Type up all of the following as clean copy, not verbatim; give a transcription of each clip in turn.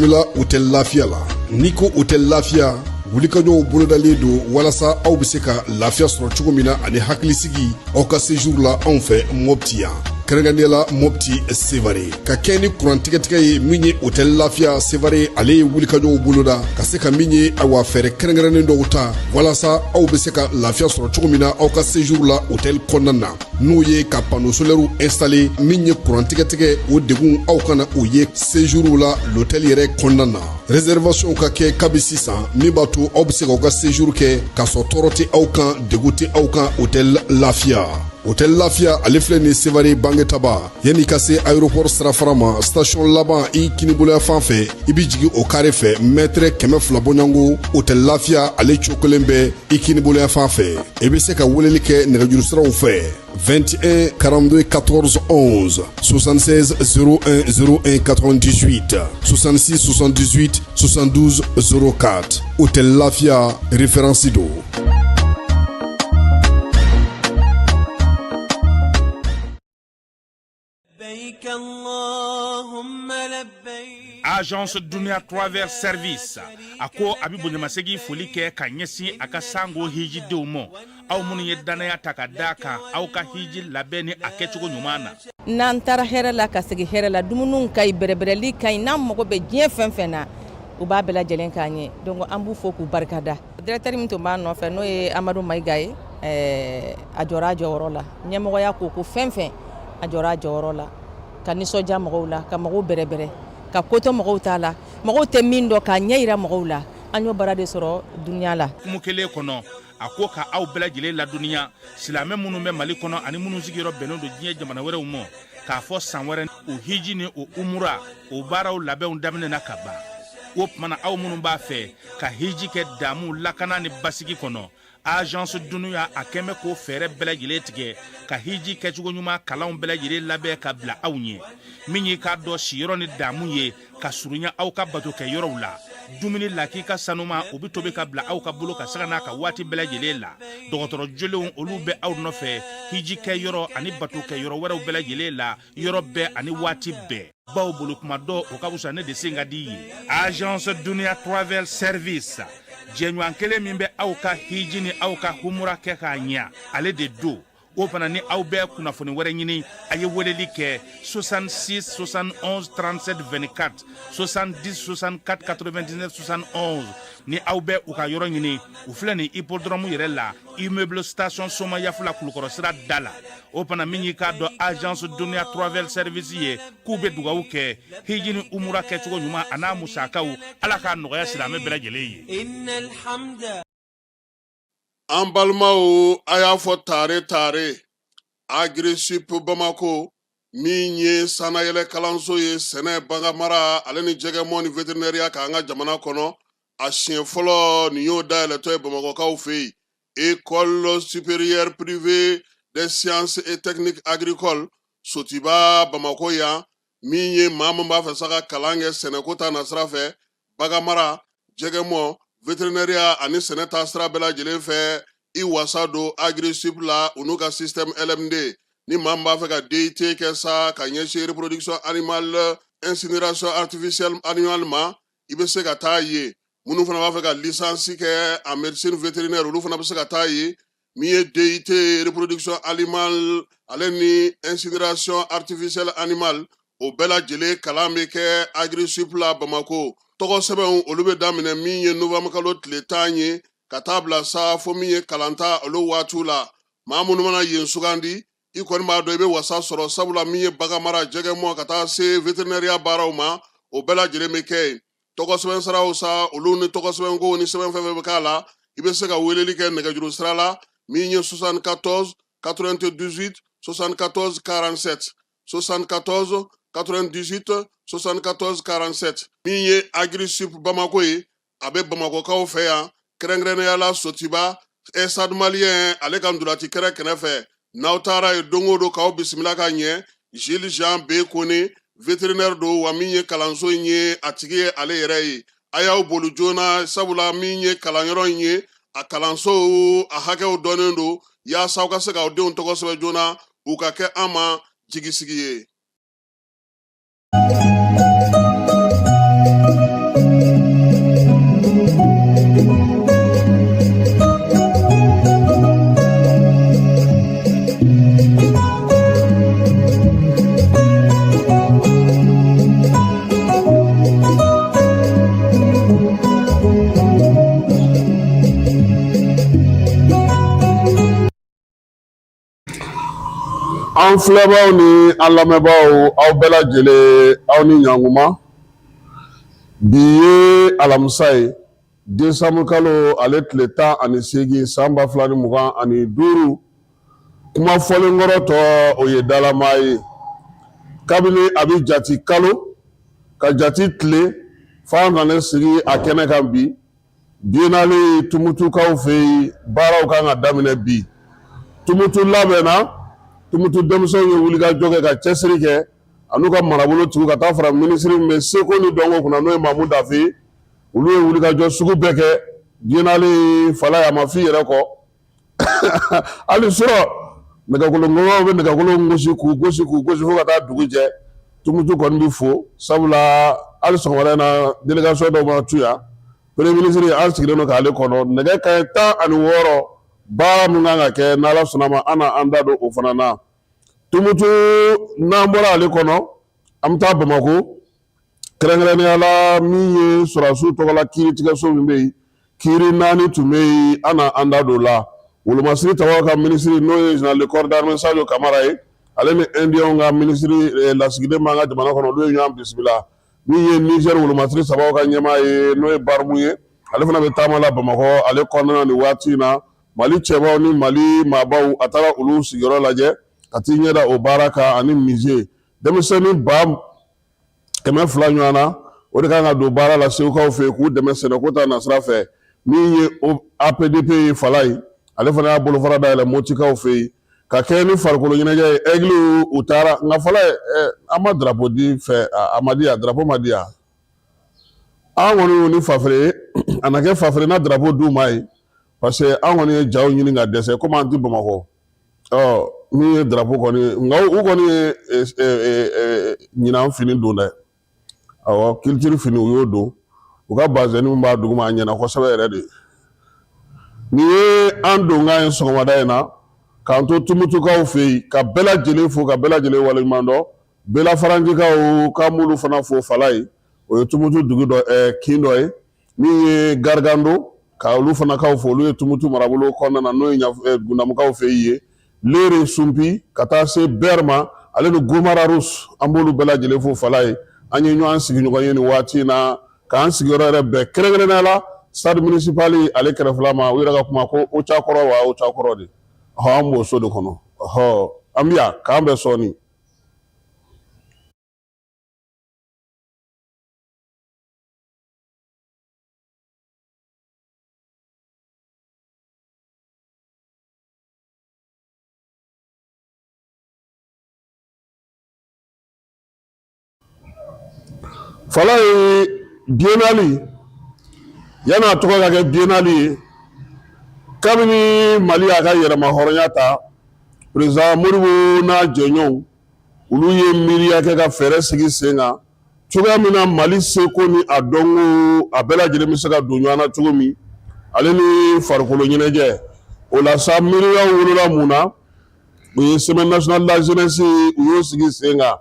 bisimila hôtel Lafiya la n'i ko hôtel Lafiya wulikajɔw bolodalen don walasa aw bɛ se ka lafiya sɔrɔ cogo min na ani hakilisigi aw ka séjour la anw fɛ Mopti yan kɛrɛnkɛrɛnnenya Mopti Sevare ka kɛ ni kurantigɛtigɛ ye min ye hôtel Lafiya Sevare ale ye wulikajɔw boloda ka se ka min ye awa fɛɛrɛ kɛrɛnkɛrɛnnen dɔw ta walasa aw bɛ se ka lafiya sɔrɔ cogo min na aw ka séjour la hôtel kɔnɔna na n'o ye ka panneau solaire installer min ye kurantigɛtigɛ o degun aw kana o ye séjour la l'hôtel yɛrɛ kɔnɔna na réservation ka kɛ kabi sisan min b'a to aw bɛ se k'aw ka séjour kɛ k'a sɔrɔ tɔɔrɔ tɛ aw kan degun tɛ aw kan hôtel Lafiya. Hôtel Lafiya ale filɛ nin Sevare Bangetaba yanni ka se aéroport sirafara ma station laban i kiniboloya fan fɛ i bi jigin o carré fɛ mètre 200 bɔɲango hôtel Lafiya ale cokolen bɛ i kiniboloya fan fɛ i bɛ se ka weleli kɛ nɛgɛjuru siraw fɛ 21 42 14 11 76 01 01 98 66 78 72 04 hôtel Lafiya référence do. Agence Dunia Travel Service ako abi bonyamasegi foli kɛ ka ɲɛsin a ka sango hiji denw ma aw minnu ye danaya ta ka da kan aw ka hiji labɛn ni a kɛcogo ɲuman na n'an taara hɛrɛ la ka segi hɛrɛ la dumuniw ka ɲi bɛrɛbɛrɛli ka ɲi n'an mago bɛ diɲɛ fɛn fɛn na u b'a bɛɛ lajɛlen k'an ɲɛ donc an b'u fo k'u barikada directeur min tun b'a nɔfɛ n'o ye Amadu Mayiga ye a jɔra a jɔyɔrɔ la ɲɛmɔgɔya ko fɛn fɛn a jɔra a jɔyɔrɔ la ka nisɔndiya mɔgɔw la ka mɔgɔw bɛrɛbɛrɛ ka koto mɔgɔw t'a la mɔgɔw tɛ min dɔn k'a ɲɛ yira mɔgɔw la an y'o baara de sɔrɔ duniya la kumu kelen kɔnɔ a ko ka aw bɛɛ lajɛlen laduniya silamɛ minnu bɛ Mali kɔnɔ ani minnu sigiyɔrɔ bɛnnen don diɲɛ jamana wɛrɛw ma k'a fɔ san wɛrɛ o hiji ni o umura o baaraw labɛnw daminɛna ka ban o tumana aw minnu b'a fɛ ka hiji kɛ damu lakana ni basigi kɔnɔ Agence Dunia a kɛmɛ ko fɛɛrɛ bɛɛ lajɛlen tigɛ ka hiji kɛcogo ɲuman kalanw bɛɛ lajɛlen labɛn ka bila aw ɲɛ min ye k'a dɔn siyɔrɔ ni damu ye ka surunya aw ka bato kɛ yɔrɔw la dumuni laki ka sanuma u bi tobi ka bila aw ka bolo ka saga n'a ka waati bɛɛ lajɛlen la dɔgɔtɔrɔ jolenw olu bɛ aw nɔfɛ hiji kɛ yɔrɔ ani bato kɛ yɔrɔ wɛrɛw bɛɛ lajɛlen la yɔrɔ bɛɛ ani waati bɛɛ baw bolo kuma dɔ o ka wusa ne de sen ka di ye Agence Dunia Travel Service jɛɲɔgɔn kelen min bɛ aw ka hiji ni aw ka humura kɛ k'a ɲɛ ale de do o fana ni aw bɛɛ kunnafoni wɛrɛ ɲini a ye weleli kɛ 66 71 37 24 70 64 99 71 ni aw bɛɛ u ka yɔrɔ ɲini u filɛ nin hippodrome yɛrɛ la immeuble station Soma Yafula Kulukɔrɔ sira da la o fana min y'i k'a dɔn Agence Dunia Travel Service ye k'u bɛ dugawu kɛ hiji ni umura kɛcogo ɲuman a n'a musakaw ala k'a nɔgɔya silamɛ bɛɛ lajɛlen ye. An balimaw a y'a fɔ tare Agri-Sup Bamako min ye sanayɛlɛ kalanso ye sɛnɛ baganmara ale ni jɛgɛmɔ ni vétérinaire k'an ka jamana kɔnɔ a siɲɛ fɔlɔ nin y'o dayɛlɛtɔ ye Bamakɔkaw fɛ yen École supérieure privée des sciences et techniques agricoles Sotiba Bamako yan min ye maa min b'a fɛ sa ka kalan kɛ sɛnɛko ta nasira fɛ baganmara jɛgɛmɔ vétérinaire ani sɛnɛ ta sira bɛɛ lajɛlen fɛ i wasa don Agri-Sup la u n'u ka système LMD ni maa min b'a fɛ ka DUT kɛ sa ka ɲɛsin reproduction animale incinération artificielle animale ma i bɛ se ka taa ye minnu fana b'a fɛ ka licence kɛ en médecine vétérinaire olu fana bɛ se ka taa ye min ye DUT reproduction animale ale ni incinération artificielle animale o bɛɛ lajɛlen kalan bɛ kɛ Agri-Sup la Bamako tɔgɔ sɛbɛnw olu bɛ daminɛ min ye novembre kalo tile 10 ye ka taa bila sa fo min ye kalanta olu waatiw la maa minnu mana yen sugandi i kɔni b'a dɔn i bɛ wasa sɔrɔ sabula min ye baganmara jɛgɛmɔ ka taa se vétérinaire baaraw ma o bɛɛ lajɛlen bɛ kɛ yen tɔgɔ sɛbɛn siraw sa olu ni tɔgɔ sɛbɛn ko ni sɛbɛn fɛn fɛn bɛ k'a la i bɛ se ka weleli kɛ nɛgɛjuru sira la min ye 74 98 74 47 74 98 74 47 min ye Agri-Sup Bamako ye a bɛ Bamakokaw fɛ yan kɛrɛnkɛrɛnnenya la Sotiba Estade Malien ale ka ndolati kɛrɛ kɛrɛfɛ n'aw taara ye don o don k'aw bisimila ka ɲɛ Jules Jean B Kone vétérinaire do wa min ye kalanso in ye a tigi ye ale yɛrɛ ye a y'aw boli joona sabula min ye kalanyɔrɔ in ye a kalanso a hakɛw dɔnnen do yaasa aw ka se k'aw denw tɔgɔ sɛbɛn joona u ka kɛ an ma jigisigi ye. An filɛbaaw ni an lamɛnbaaw aw bɛɛ lajɛlen aw ni ɲankuma. Bi ye alamisa ye desanburu kalo ale tile 18 san 2025 kuma fɔlen kɔrɔ tɔ o ye dalama ye kabini a bɛ jati kalo ka jati tile f'an kana sigi a kɛnɛ kan bi biennale tumutukaw fɛ yen baaraw kan ka daminɛ bi tumutu labɛnna tumutu denmisɛnw ye wulikajɔ kɛ ka cɛsiri kɛ an'u ka marabolo tugu ka taa fara minisiri min bɛ seko ni dɔnko kunna n'o ye Mamu Dafe olu ye wulikajɔ sugu bɛɛ kɛ biennale fala ye a ma f'i yɛrɛ kɔ hali sɔrɔ nɛgɛkolonkaw bɛ nɛgɛkolon gosi fo ka taa dugu jɛ tumutu kɔni bɛ fo sabula hali sɔgɔmada in na délégation dɔw ma tu yan premier ministre an sigilen don k'ale kɔnɔ nɛgɛ kanɲɛ 16 baara min kan ka kɛ n'Ala sɔnna ma an na an da don o fana na tumutu n'an bɔra ale kɔnɔ an bɛ taa Bamako kɛrɛnkɛrɛnnenya la min ye sɔrɔdasiw tɔgɔla kiiritigɛso min bɛ yen kiiri 4 tun bɛ yen an na an da don o la Wolomasiri Tabara ka minisiri n'o ye général de corps d'armée Sadio Kamara ye ale ni Indien ka minisiri lasigiden b'an ka jamana kɔnɔ olu ye ɲɔgɔn bisimila min ye Niger Wolomasiri Tabara ka ɲɛmaa ye n'o ye Barmu ye ale fana bɛ taama la Bamakɔ ale kɔnɔna na nin waati in na Mali cɛbaw ni Mali maabaw a taara olu sigiyɔrɔ lajɛ ka t'i ɲɛda o baara kan ani musée denmisɛnnin 200 ɲɔgɔn na o de kan ka don baara la segukaw fɛ k'u dɛmɛ sɛnɛko ta nasira fɛ min ye APDP ye fala ye ale fana y'a bolofara dayɛlɛ motikaw fɛ yen ka kɛ ni farikolo ɲɛnajɛ ye aigle u taara nka fala an ma drapeau di fɛ a ma di yan drapeau ma di yan an kɔni y'u ni Fafere a na kɛ Fafere na drapeau d'u ma ye parce que an kɔni ye jaw ɲini ka dɛsɛ komi an ti Bamakɔ min ye drapeau kɔni nka u kɔni ye ɲinan fini don dɛ awɔ culture fini u y'o don u ka bazɛni min b'a duguma a ɲɛna kosɛbɛ yɛrɛ de nin ye an donkan ye sɔgɔmada in na k'an to tumutukaw fɛ yen ka bɛɛ lajɛlen fo ka bɛɛ lajɛlen waleɲuman dɔn bɛɛlafaranjikaw ka m'olu fana fo fala ye o ye tumutu dugu dɔ kin dɔ ye min ye Gargando ka olu fana kaw fo olu ye tumutu marabolo kɔnɔna na n'o ye Gundamukaw fɛ yen ye Lere Sumpi ka taa se Berma ale ni Gomararus an b'olu bɛɛ lajɛlen fo fala ye an ye ɲɔgɔn sigiɲɔgɔn ye nin waati in na k'an sigiyɔrɔ yɛrɛ bɛɛ kɛrɛnkɛrɛnnenya la stade municipal ale kɛrɛfɛla ma u yɛrɛ ka kuma ko Ocha kɔrɔ wa Ocha kɔrɔ de an b'o so de kɔnɔ an bɛ yan k'an bɛɛ sɔɔni fala ye biennale yana a tɔgɔ ka kɛ biennale ye kabini Mali y'a ka yɛrɛma hɔrɔnya ta président Modibo n'a jɛɲɔgɔnw olu ye miiriya kɛ ka fɛɛrɛ sigi sen kan cogoya min na Mali seko ni a dɔnko a bɛɛ lajɛlen bɛ se ka don ɲɔgɔn na cogo min ale ni farikolo ɲɛnajɛ o la sa miiriyaw wolola mun na o ye semaine nationale de la jeunesse u y'o sigi sen kan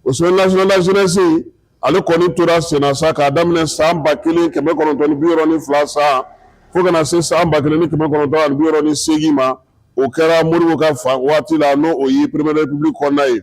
o semaine nationale de la jeunesse ale kɔni tora senna sa k'a daminɛ san 1962 san fo kana se san 1968 ma o kɛra Modibo ka waati la n'o o ye première république kɔnɔna ye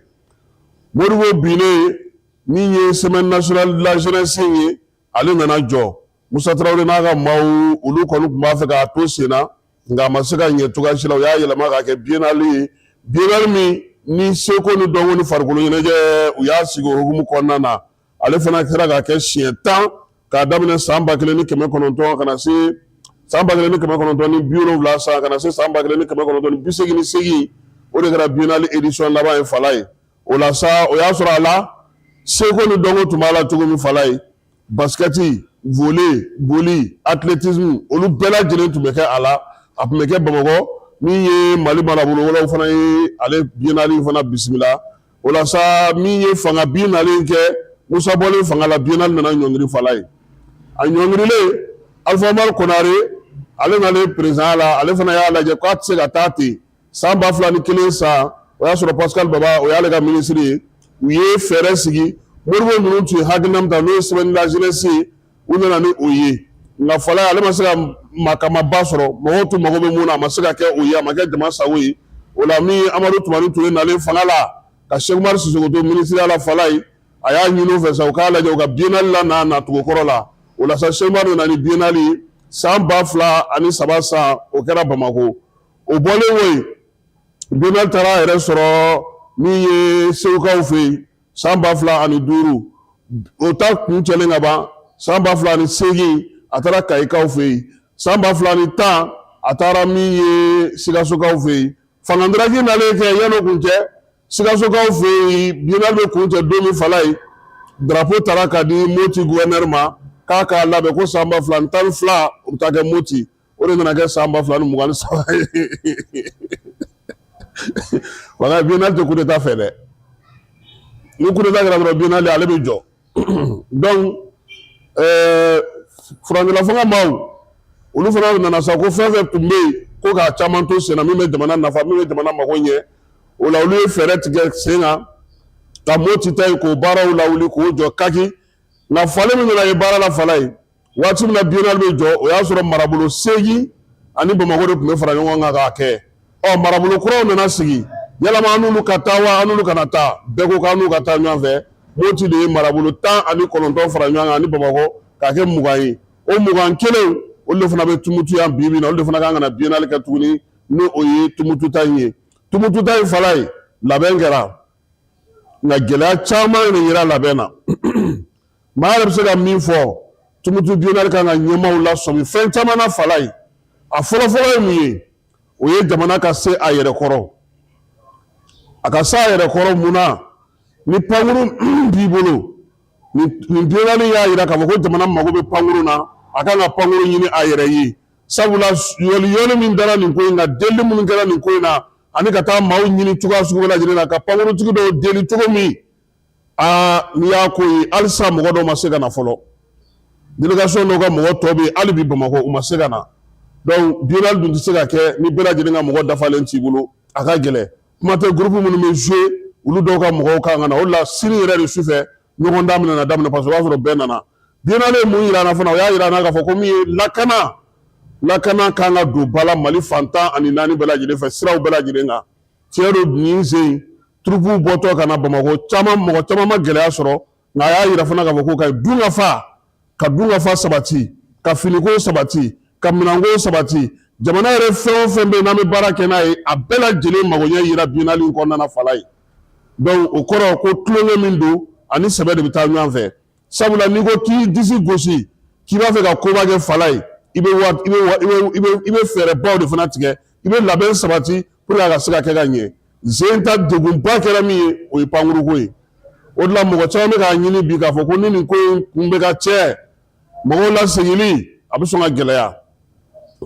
Modibo binnen min ye semaine nationale de la jeunesse ye ale nana jɔ Musa Tarawele n'a ka maaw olu kɔni tun b'a fɛ k'a to senna nka a ma se ka ɲɛ cogoya si la u y'a yɛlɛma k'a kɛ biennale ye biennale min ni seko ni dɔnko ni farikolo ɲɛnajɛ u y'a sigi o hukumu kɔnɔna na ale fana kɛra k'a kɛ siɲɛ 10 k'a daminɛ san 1900 kana se san 1970 san kana se san 1988 o de kɛra biennale édition laban ye fala ye o la sa o y'a sɔrɔ a la seko ni dɔnko tun b'a la cogo min fala ye basket volley boli athlétisme olu bɛɛ lajɛlen tun bɛ kɛ a la a tun bɛ kɛ Bamakɔ min ye Mali marabolo wɛrɛw fana ye ale biennale fana bisimila o la sa min ye fanga bin nalen kɛ Musa bɔlen fanga la biennale nana ɲɔngiri fala ye a ɲɔngirilen Alpha Umaru Konare ale nalen président la ale fana y'a lajɛ k'a tɛ se ka taa ten san 2001 san o y'a sɔrɔ Pascal Baba o y'ale ka ministre ye u ye fɛɛrɛ sigi Modibo ninnu tun ye hakilina min ta n'o ye semaine de la jeunesse ye u nana ni o ye nka fala ale ma se ka makamaba sɔrɔ mɔgɔw tun mago bɛ mun na a ma se ka kɛ o ye a ma kɛ jama sago ye o la min Amadu Tumani Ture nalen fanga la ka Cheikh Umar Sisoko to ministre ya la fala ye a y'a ɲini u fɛ sa u k'a lajɛ u ka biennale la n'a nacogo kɔrɔ la o la sa Cheikh Umar nana ni biennale ye san 2003 san o kɛra Bamako o bɔlen wo yen biennale taara a yɛrɛ sɔrɔ min ye Segukaw fɛ yen san 2005 o ta kun cɛlen ka ban san 2008 a taara Kayikaw fɛ yen san 2010 a taara min ye Sikasokaw fɛ yen fangandraki nalen kɛ yan'o kun cɛ Sikasokaw fɛ yen biennale bɛ kun cɛ don min fala ye drapeau taara ka di Moti gouverneur ma k'a k'a labɛn ko san 2012 u bɛ taa kɛ Moti o de nana kɛ san 2023 ye wala biennale tɛ coup d'état fɛ dɛ ni coup d'état kɛra dɔrɔn biennale ale bɛ jɔ donc furancɛla fanga maaw olu fana nana sa ko fɛn fɛn tun bɛ yen ko k'a caman to sen na min bɛ jamana nafa min bɛ jamana mago ɲɛ o la olu ye fɛɛrɛ tigɛ sen kan ka Moti ta yen k'o baaraw lawuli k'o jɔ kaki nka falen min nana ye baara la fala ye waati min na biennale bɛ jɔ o y'a sɔrɔ marabolo 8 ani Bamako de tun bɛ fara ɲɔgɔn kan k'a kɛ marabolo kuraw nana sigi yalama an n'olu ka taa wa an n'olu kana taa bɛɛ ko k'an n'u ka taa ɲɔgɔn fɛ Moti de ye marabolo 19 fara ɲɔgɔn kan ani Bamako k'a kɛ 20 ye o 21 olu de fana bɛ Tumutu yan bi bi na olu de fana kan ka na biennale kɛ tuguni n'o o ye Tumutu ta in ye Tumutu ta in fala ye labɛn kɛra nka gɛlɛya caman de yera labɛn na maa yɛrɛ bɛ se ka min fɔ Tumutu biennale kan ka ɲɛmaaw lasɔmi fɛn caman na fala ye a fɔlɔfɔlɔ ye mun ye o ye jamana ka se a yɛrɛ kɔrɔ a ka se a yɛrɛ kɔrɔ mun na ni pankuru b'i bolo nin biennale y'a jira k'a fɔ ko jamana mago bɛ pankuru na a kan ka pankuru ɲini a yɛrɛ ye sabula yɔli min dara nin ko in na deli minnu kɛra nin ko in na ani ka taa maaw ɲini cogoya sugu bɛɛ lajɛlen na ka pankurutigi dɔw deli cogo min n'i y'a ko ye halisa mɔgɔ dɔw ma se ka na fɔlɔ délégation dɔw ka mɔgɔ tɔ bɛ yen hali bi Bamako u ma se ka na donc biennale dun tɛ se ka kɛ ni bɛɛ lajɛlen ka mɔgɔ dafalen t'i bolo a ka gɛlɛn kuma tɛ groupe minnu bɛ jouer olu dɔw ka mɔgɔw kan ka na o de la sini yɛrɛ de sufɛ ɲɔgɔndan bɛna daminɛ parce que o b'a sɔrɔ bɛɛ nana biennale ye mun jira an na fana o y'a jira an na k'a fɔ ko min ye lakana kan ka don ba la Mali fantan ani 4 bɛɛ lajɛlen fɛ siraw bɛɛ lajɛlen kan tiɲɛ don nin sen turupuw bɔtɔ ka na Bamako mɔgɔ caman ma gɛlɛya sɔrɔ nka a y'a jira fana k'a fɔ ko ka dunkafa sabati ka finiko sabati ka minanko sabati jamana yɛrɛ fɛn o fɛn bɛ yen n'an bɛ baara kɛ n'a ye a bɛɛ lajɛlen magoɲɛ yira biennale in kɔnɔna fala ye donc o kɔrɔ ko tulonkɛ min don ani sɛbɛ de bɛ taa ɲɔgɔn fɛ sabula n'i ko k'i disi gosi k'i b'a fɛ ka koba kɛ fala ye i bɛ fɛɛrɛbaw de fana tigɛ i bɛ labɛn sabati pour que a ka se ka kɛ ka ɲɛ sen ta degunba kɛra min ye o ye pankuruko ye o de la mɔgɔ caman bɛ k'a ɲini bi k'a fɔ ko ni nin ko in kun bɛ ka cɛ mɔgɔw lasegili a bɛ sɔn ka gɛlɛya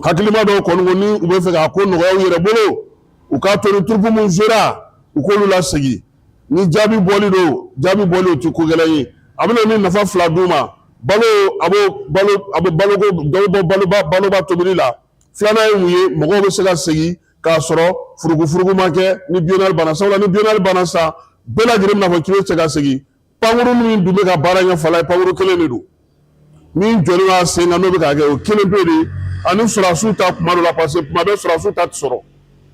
hakilima dɔw kɔni ko ni u bɛ fɛ k'a ko nɔgɔya u yɛrɛ bolo u k'a to ni turupu min sera u k'olu lasegi ni jaabi bɔli don jaabi bɔli o tɛ ko gɛlɛn ye a bɛna ni nafa 2 d'u ma balo a bɛ baloko dɔw bɔ baloba tobili la filanan ye mun ye mɔgɔw bɛ se ka segin k'a sɔrɔ furugufurugu ma kɛ ni biennale banna sabula ni biennale banna sa bɛɛ lajɛlen bɛna fɔ k'i bɛ se ka segin pankuru min dun bɛ ka baara ɲɛ fala ye pankuru kelen de don min jɔlen b'a sen kan n'o bɛ k'a kɛ o kelen pe de ani sɔrɔdasiw ta kuma dɔ la parce que kuma bɛɛ sɔrɔdasiw ta tɛ sɔrɔ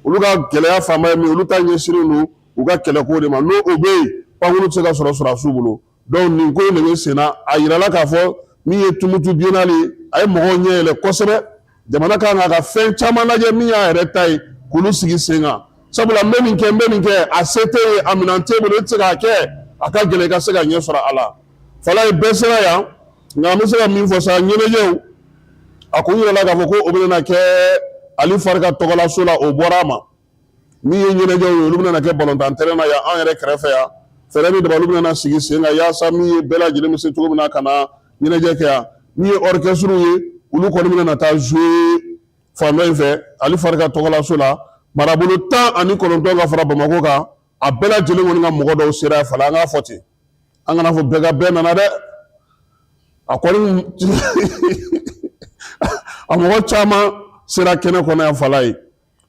olu ka gɛlɛya fanba ye min olu ta ɲɛsinnen don u ka kɛlɛko de ma n'o o bɛ yen pankuru tɛ se ka sɔrɔ sɔrɔdasiw bolo donc nin ko in de bɛ sen na a yirala k'a fɔ min ye Tumutu biennale a ye mɔgɔw ɲɛ yɛlɛ kosɛbɛ jamana kan ka fɛn caman lajɛ min y'a yɛrɛ ta ye k'olu sigi sen kan sabula n bɛ nin kɛ a se tɛ ye a minɛn t'e bolo e tɛ se k'a kɛ a ka gɛlɛn i ka se ka ɲɛ sɔrɔ a la fala ye bɛɛ sera yan nka an bɛ se ka min fɔ sa ɲɛnajɛw a kun yirala k'a fɔ ko o bɛna kɛ Ali Fari ka tɔgɔlaso la o bɔra a ma min ye ɲɛnajɛw ye olu bɛna kɛ balontan terrain na yan an yɛrɛ kɛrɛfɛ yan fɛɛrɛ min dabali bɛna sigi sen kan yaasa min ye bɛɛ lajɛlen bɛ se cogo min na ka na ɲɛnajɛ kɛ yan min ye orchestre ye olu kɔni bɛna taa jouer fan dɔ in fɛ Ali Fari ka tɔgɔlaso la marabolo 19 ka fara Bamako kan a bɛɛ lajɛlen kɔni ka mɔgɔ dɔw sera fala an k'a fɔ ten an kana fɔ bɛɛ ka bɛɛ nana dɛ a kɔni a mɔgɔ caman sera kɛnɛ kɔnɔ yan fala ye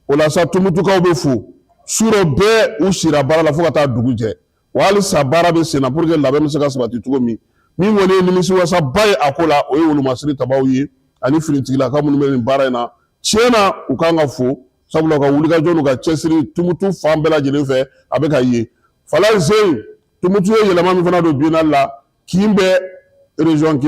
o la sa Tumutukaw bɛ fo su dɔ bɛɛ u sira baara la fo ka taa dugu jɛ wa halisa baara bɛ sen na pour que labɛn bɛ se ka sabati cogo min kɔni ye nimisiwasaba ye a ko la o ye wolomasiri tabaw ye ani finitigilakaw minnu bɛ nin baara in na tiɲɛ na u kan ka fo sabula ka wuli ka jɔn ka cɛsiri tumutu fan bɛɛ lajɛlen fɛ a bɛ ka ye Fala Zeyi tumutu ye yɛlɛma min fana don biennale la kin bɛ région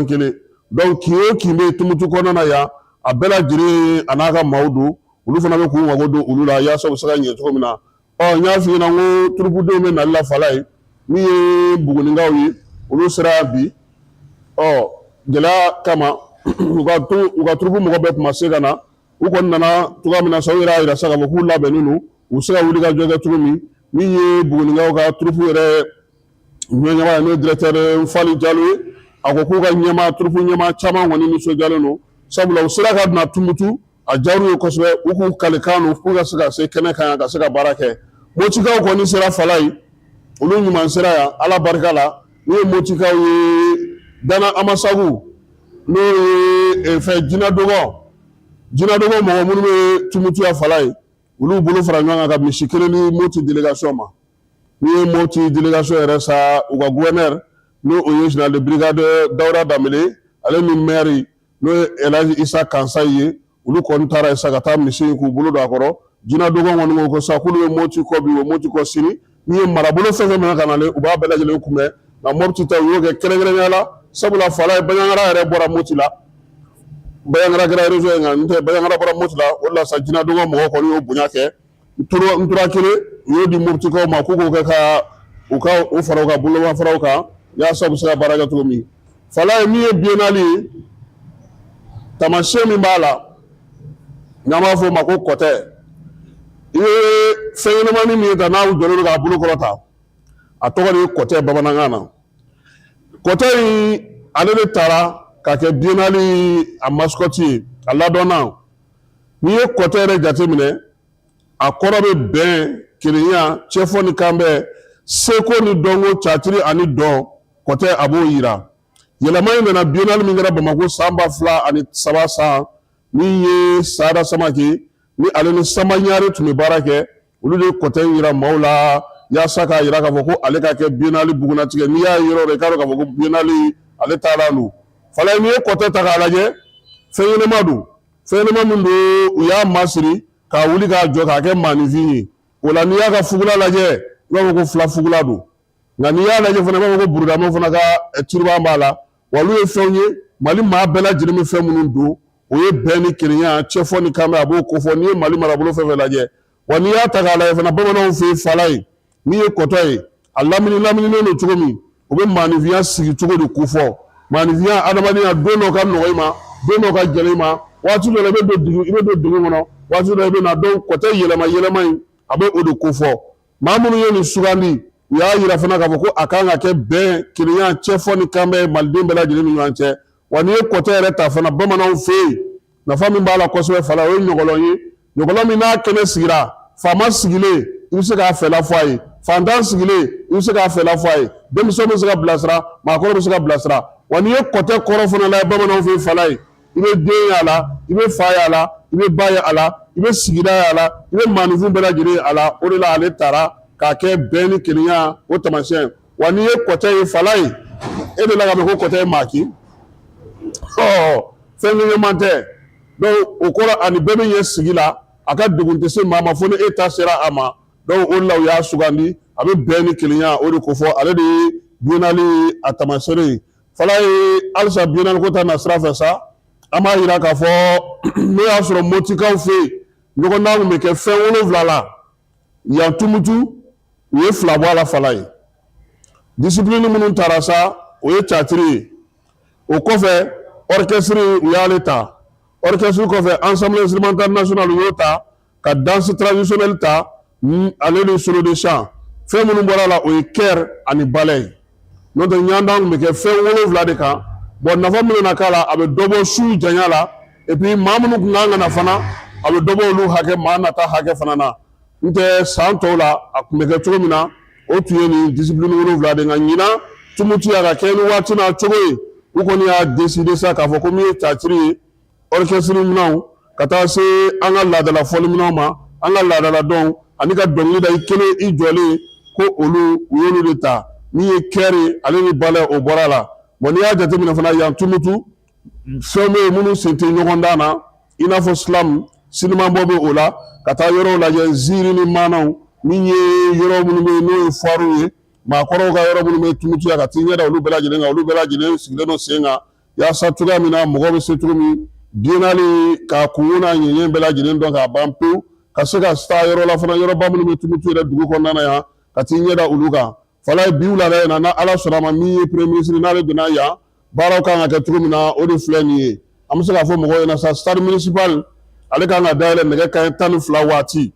kelen donc kin o kin bɛ tumutu kɔnɔna na yan a bɛɛ lajɛlen a n'a ka maaw don olu fana bɛ k'u mago don olu la yaasa u bɛ se ka ɲɛ cogo min na n y'a f'i ɲɛna n ko turupudenw bɛ nali la Fala ye min ye Buguninkaw ye olu sera yan bi gɛlɛya kama u ka turupu mɔgɔ bɛɛ tun ma se ka na u kɔni nana cogoya min na sa u yɛrɛ y'a jira sa k'a fɔ k'u labɛnnen don u bɛ se ka wuli ka jɔ kɛ cogo min ye Buguninkaw ka turupu yɛrɛ ɲɛmaa ye n'o ye directeur Nfali Jalo ye a ko k'u ka turupu ɲɛmaa caman kɔni nisɔndiyalen don sabula u sera ka na tumutu a diyar'u ye kosɛbɛ u k'u kale kan don pour que ka se ka se kɛnɛ kan yan ka se ka baara kɛ Motikaw kɔni sera Fala ye olu ɲuman sera yan Ala barika la n'u ye Motikaw ye Dana Amasagu n'o ye Jinadɔgɔ mɔgɔ minnu bɛ tumutu ya Fala ye olu bolo fara ɲɔgɔn kan ka misi kelen ni Moti délégation ma n'u ye Moti délégation yɛrɛ sa u ka gouverneur n'o ye général de brigade Dawuda Danbele ale ni maire n'o ye Elhaji Isa Kansayi ye olu kɔni taara sa ka taa misi k'u bolo don a kɔrɔ Jinadɔgɔ kɔni ko sa k'olu ye Moti kɔ bi o Moti kɔ sini n'u ye marabolo fɛn fɛn minɛ ka nalen u b'a bɛɛ lajɛlen kunbɛn nka Mopti ta u y'o kɛ kɛrɛnkɛrɛnnenya la sabula Fala ye Baɲaŋara yɛrɛ bɔra Moti la Baɲaŋara kɛra région ye nka n tɛ Baɲaŋara bɔra Moti la o de la sa Jinadɔgɔ mɔgɔw kɔni y'o bonya kɛ n tora kelen u y'o di Moptikaw ma k'u k'o kɛ ka u fara u ka bolomafaraw kan yaasa u bɛ se ka baara kɛ cogo min Fala ye min ye biennale ye taamasiyɛn min b'a la n'an b'a fɔ o ma ko kɔtɛ i ye fɛn ɲɛnamani min ye ta n'a jɔlen don k'a bolo kɔrɔ ta a tɔgɔ de ye kɔtɛ bamanankan na kɔtɛ in ale de taara ka kɛ biennale a mascotte ye a ladɔnna n'i ye kɔtɛ yɛrɛ jateminɛ a kɔrɔ bɛ bɛn kelenya cɛfɔ ni kanbɛ seko ni dɔnko catiri ani dɔn kɔtɛ a b'o yira yɛlɛma in nana biennale min kɛra Bamako san 2003 san min ye Saada Samake ni ale ni Samba Ɲare tun bɛ baara kɛ olu de ye kɔtɛ in yira maaw la yaasa k'a yira k'a fɔ ko ale ka kɛ biennale bugunatigɛ n'i y'a yɔrɔ de i k'a dɔn k'a fɔ ko biennale ale taara don Fala n'i ye kɔtɛ ta k'a lajɛ fɛn ɲɛnama don fɛn ɲɛnama min don u y'a masiri k'a wuli k'a jɔ k'a kɛ maanifin ye o la n'i y'a ka fugula lajɛ i b'a fɔ ko fila fugula don nka n'i y'a lajɛ fana i b'a fɔ ko burudamaw fana ka turuban b'a la wa olu ye fɛnw ye Mali maa bɛɛ lajɛlen bɛ fɛn minnu don o ye bɛn ni kelenya cɛfɔ ni kanbɛ a b'o kofɔ n'i ye Mali marabolo fɛn fɛn lajɛ wa n'i y'a ta k'a lajɛ fana bamananw fɛ yen Fala ye min ye kɔtɔ ye a lamininen don cogo min o bɛ maanifinya sigi cogo de kofɔ maanifinya adamadenya don dɔ ka nɔgɔ i ma don dɔ ka gɛlɛn i ma waati dɔ la i bɛ don dugu kɔnɔ waati dɔ la i bɛ na donc kɔtɛ yɛlɛma in a bɛ o de kofɔ maa minnu ye nin sugandi u y'a yira fana k'a fɔ ko a kan ka kɛ bɛn kelenya cɛfɔ ni kanbɛ maliden bɛɛ lajɛlen ni ɲɔgɔn cɛ wa n'i ye kɔtɛ yɛrɛ ta fana bamananw fɛ yen nafa min b'a la kosɛbɛ Fala o ye ɲɔgɔlɔn ye ɲɔgɔlɔn min n'a kɛnɛ sigira faama sigilen i bɛ se k'a fɛla fɔ a ye fantan sigilen i bɛ se k'a fɛla fɔ a ye denmisɛnw bɛ se ka bilasira maakɔrɔ bɛ se ka bilasira wa n'i ye kɔtɛ kɔrɔ fana lajɛ bamananw fɛ yen Fala ye i bɛ den y'a la i bɛ fa y'a la i bɛ ba ye a la i bɛ sigida y'a la i bɛ maanifin bɛɛ lajɛlen ye a la o de la ale taara k'a kɛ bɛn ni kelenya o taamasiyɛn wa n'i ye kɔtɛ ye Fala ye e de la k'a fɔ ko kɔtɛ ye maaki fɛn ɲɛnɛman tɛ donc o kɔrɔ ani bɛɛ bɛ ɲɛ sigi la a ka degun tɛ se maa ma fo ni e ta sera a ma donc o de la u y'a sugandi a bɛ bɛn ni kelenya o de ko fɔ ale de ye biennale a taamasere ye Fala ye halisa biennale ko ta na sira fɛ sa an b'a yira k'a fɔ n'o y'a sɔrɔ Motikaw fɛ yen ɲɔgɔndan kun bɛ kɛ fɛn 7 la yan tumutu u ye 2 bɔ a la Fala ye discipline minnu taara sa o ye catiri ye o kɔfɛ orchestre u y'ale ta orchestre kɔfɛ ensemble instrumental national u y'o ta ka danse traditionnelle ta ale ni solo de chant fɛn minnu bɔra la o ye chœur ani ballet n'o tɛ ɲandan kun bɛ kɛ fɛn 7 de kan bon nafa min na k'a la a bɛ dɔ bɔ su janya la et puis maa minnu kun kan ka na fana a bɛ dɔ bɔ olu hakɛ maa nata hakɛ fana na n tɛ san tɔw la a kun bɛ kɛ cogo min na o tun ye nin discipline 7 de nka ɲinan tumutu a ka kɛ ni waati n'a cogo ye u kɔni y'a décider sa k'a fɔ ko min ye catiri ye orchestre minɛnw ka taa se an ka laadala fɔli minɛnw ma an ka laadala dɔnw ani ka dɔnkili da i kelen i jɔlen ko olu u y'olu de ta min ye chœur ye ale ni ballet o bɔra la bon n'i y'a jateminɛ fana yan tumutu fɛn bɛ yen minnu sen tɛ ɲɔgɔn dan na i n'a fɔ slam sinima bɔ bɛ o la ka taa yɔrɔw lajɛ ziiri ni manaw min ye yɔrɔ minnu bɛ yen n'o ye foirew ye maakɔrɔw ka yɔrɔ minnu bɛ tumutuya ka t'i ɲɛda olu bɛɛ lajɛlen kan olu bɛɛ lajɛlen sigilen don sen kan yaasa cogoya min na mɔgɔ bɛ se cogo min biennale ka kungo n'a ɲɛɲɛ bɛɛ lajɛlen dɔn k'a ban pewu ka se ka taa yɔrɔ la fana yɔrɔba minnu bɛ tumutu yɛrɛ dugu kɔnɔna na yan ka t'i ɲɛda olu kan fala ye bi wulada in na na ala sɔnna a ma min ye premier ministre n'ale donna yan baaraw kan ka kɛ cogo min na o de filɛ nin ye an bɛ se k'a fɔ mɔgɔw ɲɛna sa stade municipal ale kan ka dayɛlɛ nɛgɛ kanɲɛ 12 waati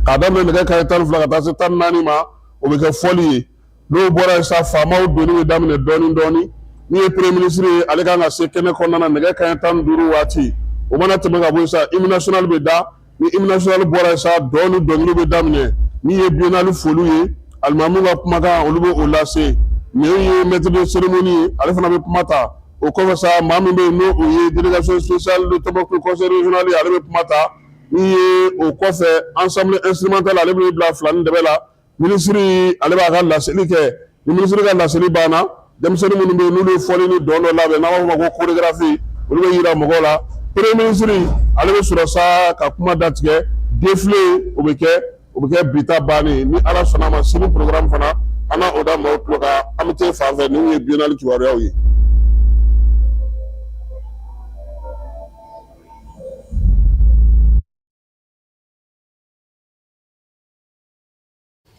k'a daminɛ nɛgɛ kanɲɛ 12 ka taa se 14 ma o bɛ kɛ fɔli ye n'o bɔra yen sa faamaw donni bɛ daminɛ dɔɔni dɔɔni min ye premier ministre ye ale kan ka se kɛnɛ kɔnɔna na nɛgɛ kanɲɛ 15 waati o mana tɛmɛ ka bɔ yen sa hymne national bɛ da ni hymne national bɔra yen sa dɔn ni dɔnkili bɛ daminɛ min ye biennale foliw ye alimamu ka kumakan olu bɛ o lase nin ye maître de cérémonie ye ale fana bɛ kuma ta o kɔfɛ sa maa min bɛ yen n'o ye délégation spéciale de Tombouctou conseil régional ye ale bɛ kuma ta min ye o kɔfɛ ensemble instrumental ale bɛ bila fila ni dɛbɛ la ministre ale b'a ka laseli kɛ ni ministre ka laseli banna denmisɛnnin minnu bɛ yen n'olu ye fɔli ni dɔn dɔ labɛn n'an b'a fɔ o ma ko chorégraphie olu bɛ yira mɔgɔw la premier ministre ale bɛ sɔrɔ sa ka kuma datigɛ défilé o bɛ kɛ bi ta bannen ni ala sɔnna a ma sini programme fana an na o da maaw tulo kan an bɛ t'e fan fɛ n'u ye biennale kibaruyaw ye.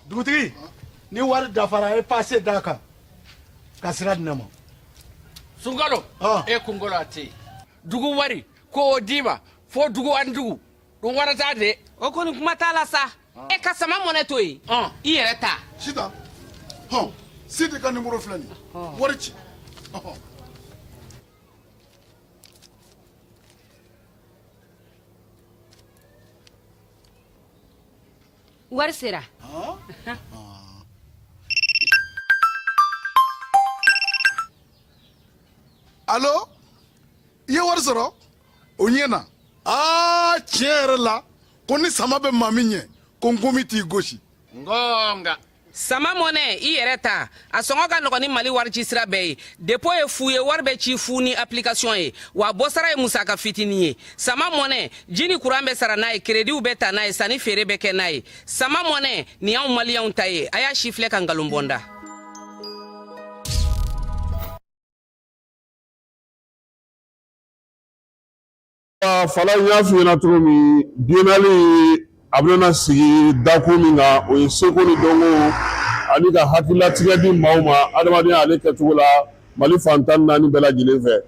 dugutigi ni wari dafara a ye paase d'a kan ka sira di ne ma. Sunkalo e kunkolo a tɛ yen dugu wari ko o d'i ma fo dugu ani dugu dun wari t'a de. o kɔni kuma t'a la sa e ka sama mɔnɛ to yen i yɛrɛ ta. Sitan Sidi ka numéro filɛ nin ye wari ci. wari sera. Allo i ye wari sɔrɔ o ɲɛna tiɲɛ yɛrɛ la ko ni sama bɛ maa min ɲɛ ko n komi t'i gosi. ngonga sama mɔnɛ i yɛrɛ ta a sɔngɔ ka nɔgɔn ni mali warici sira bɛɛ ye dépôt ye fu ye wari bɛ ci fu ni application ye wa bɔsara ye musaka fitinin ye sama mɔnɛ ji ni kuran bɛ sara n'a ye créditw bɛ ta n'a ye sanni feere bɛ kɛ n'a ye sama mɔnɛ nin y'anw maliyɛnw ta ye a y'a si filɛ ka nkalon bɔnda. fala y'a fi ɲɛna cogo min biennale a bɛna sigi dakun min kan o ye seko ni dɔnko ani ka hakililatigɛ di maaw ma adamadenya ale kɛcogo la mali fan 14 bɛɛ lajɛlen fɛ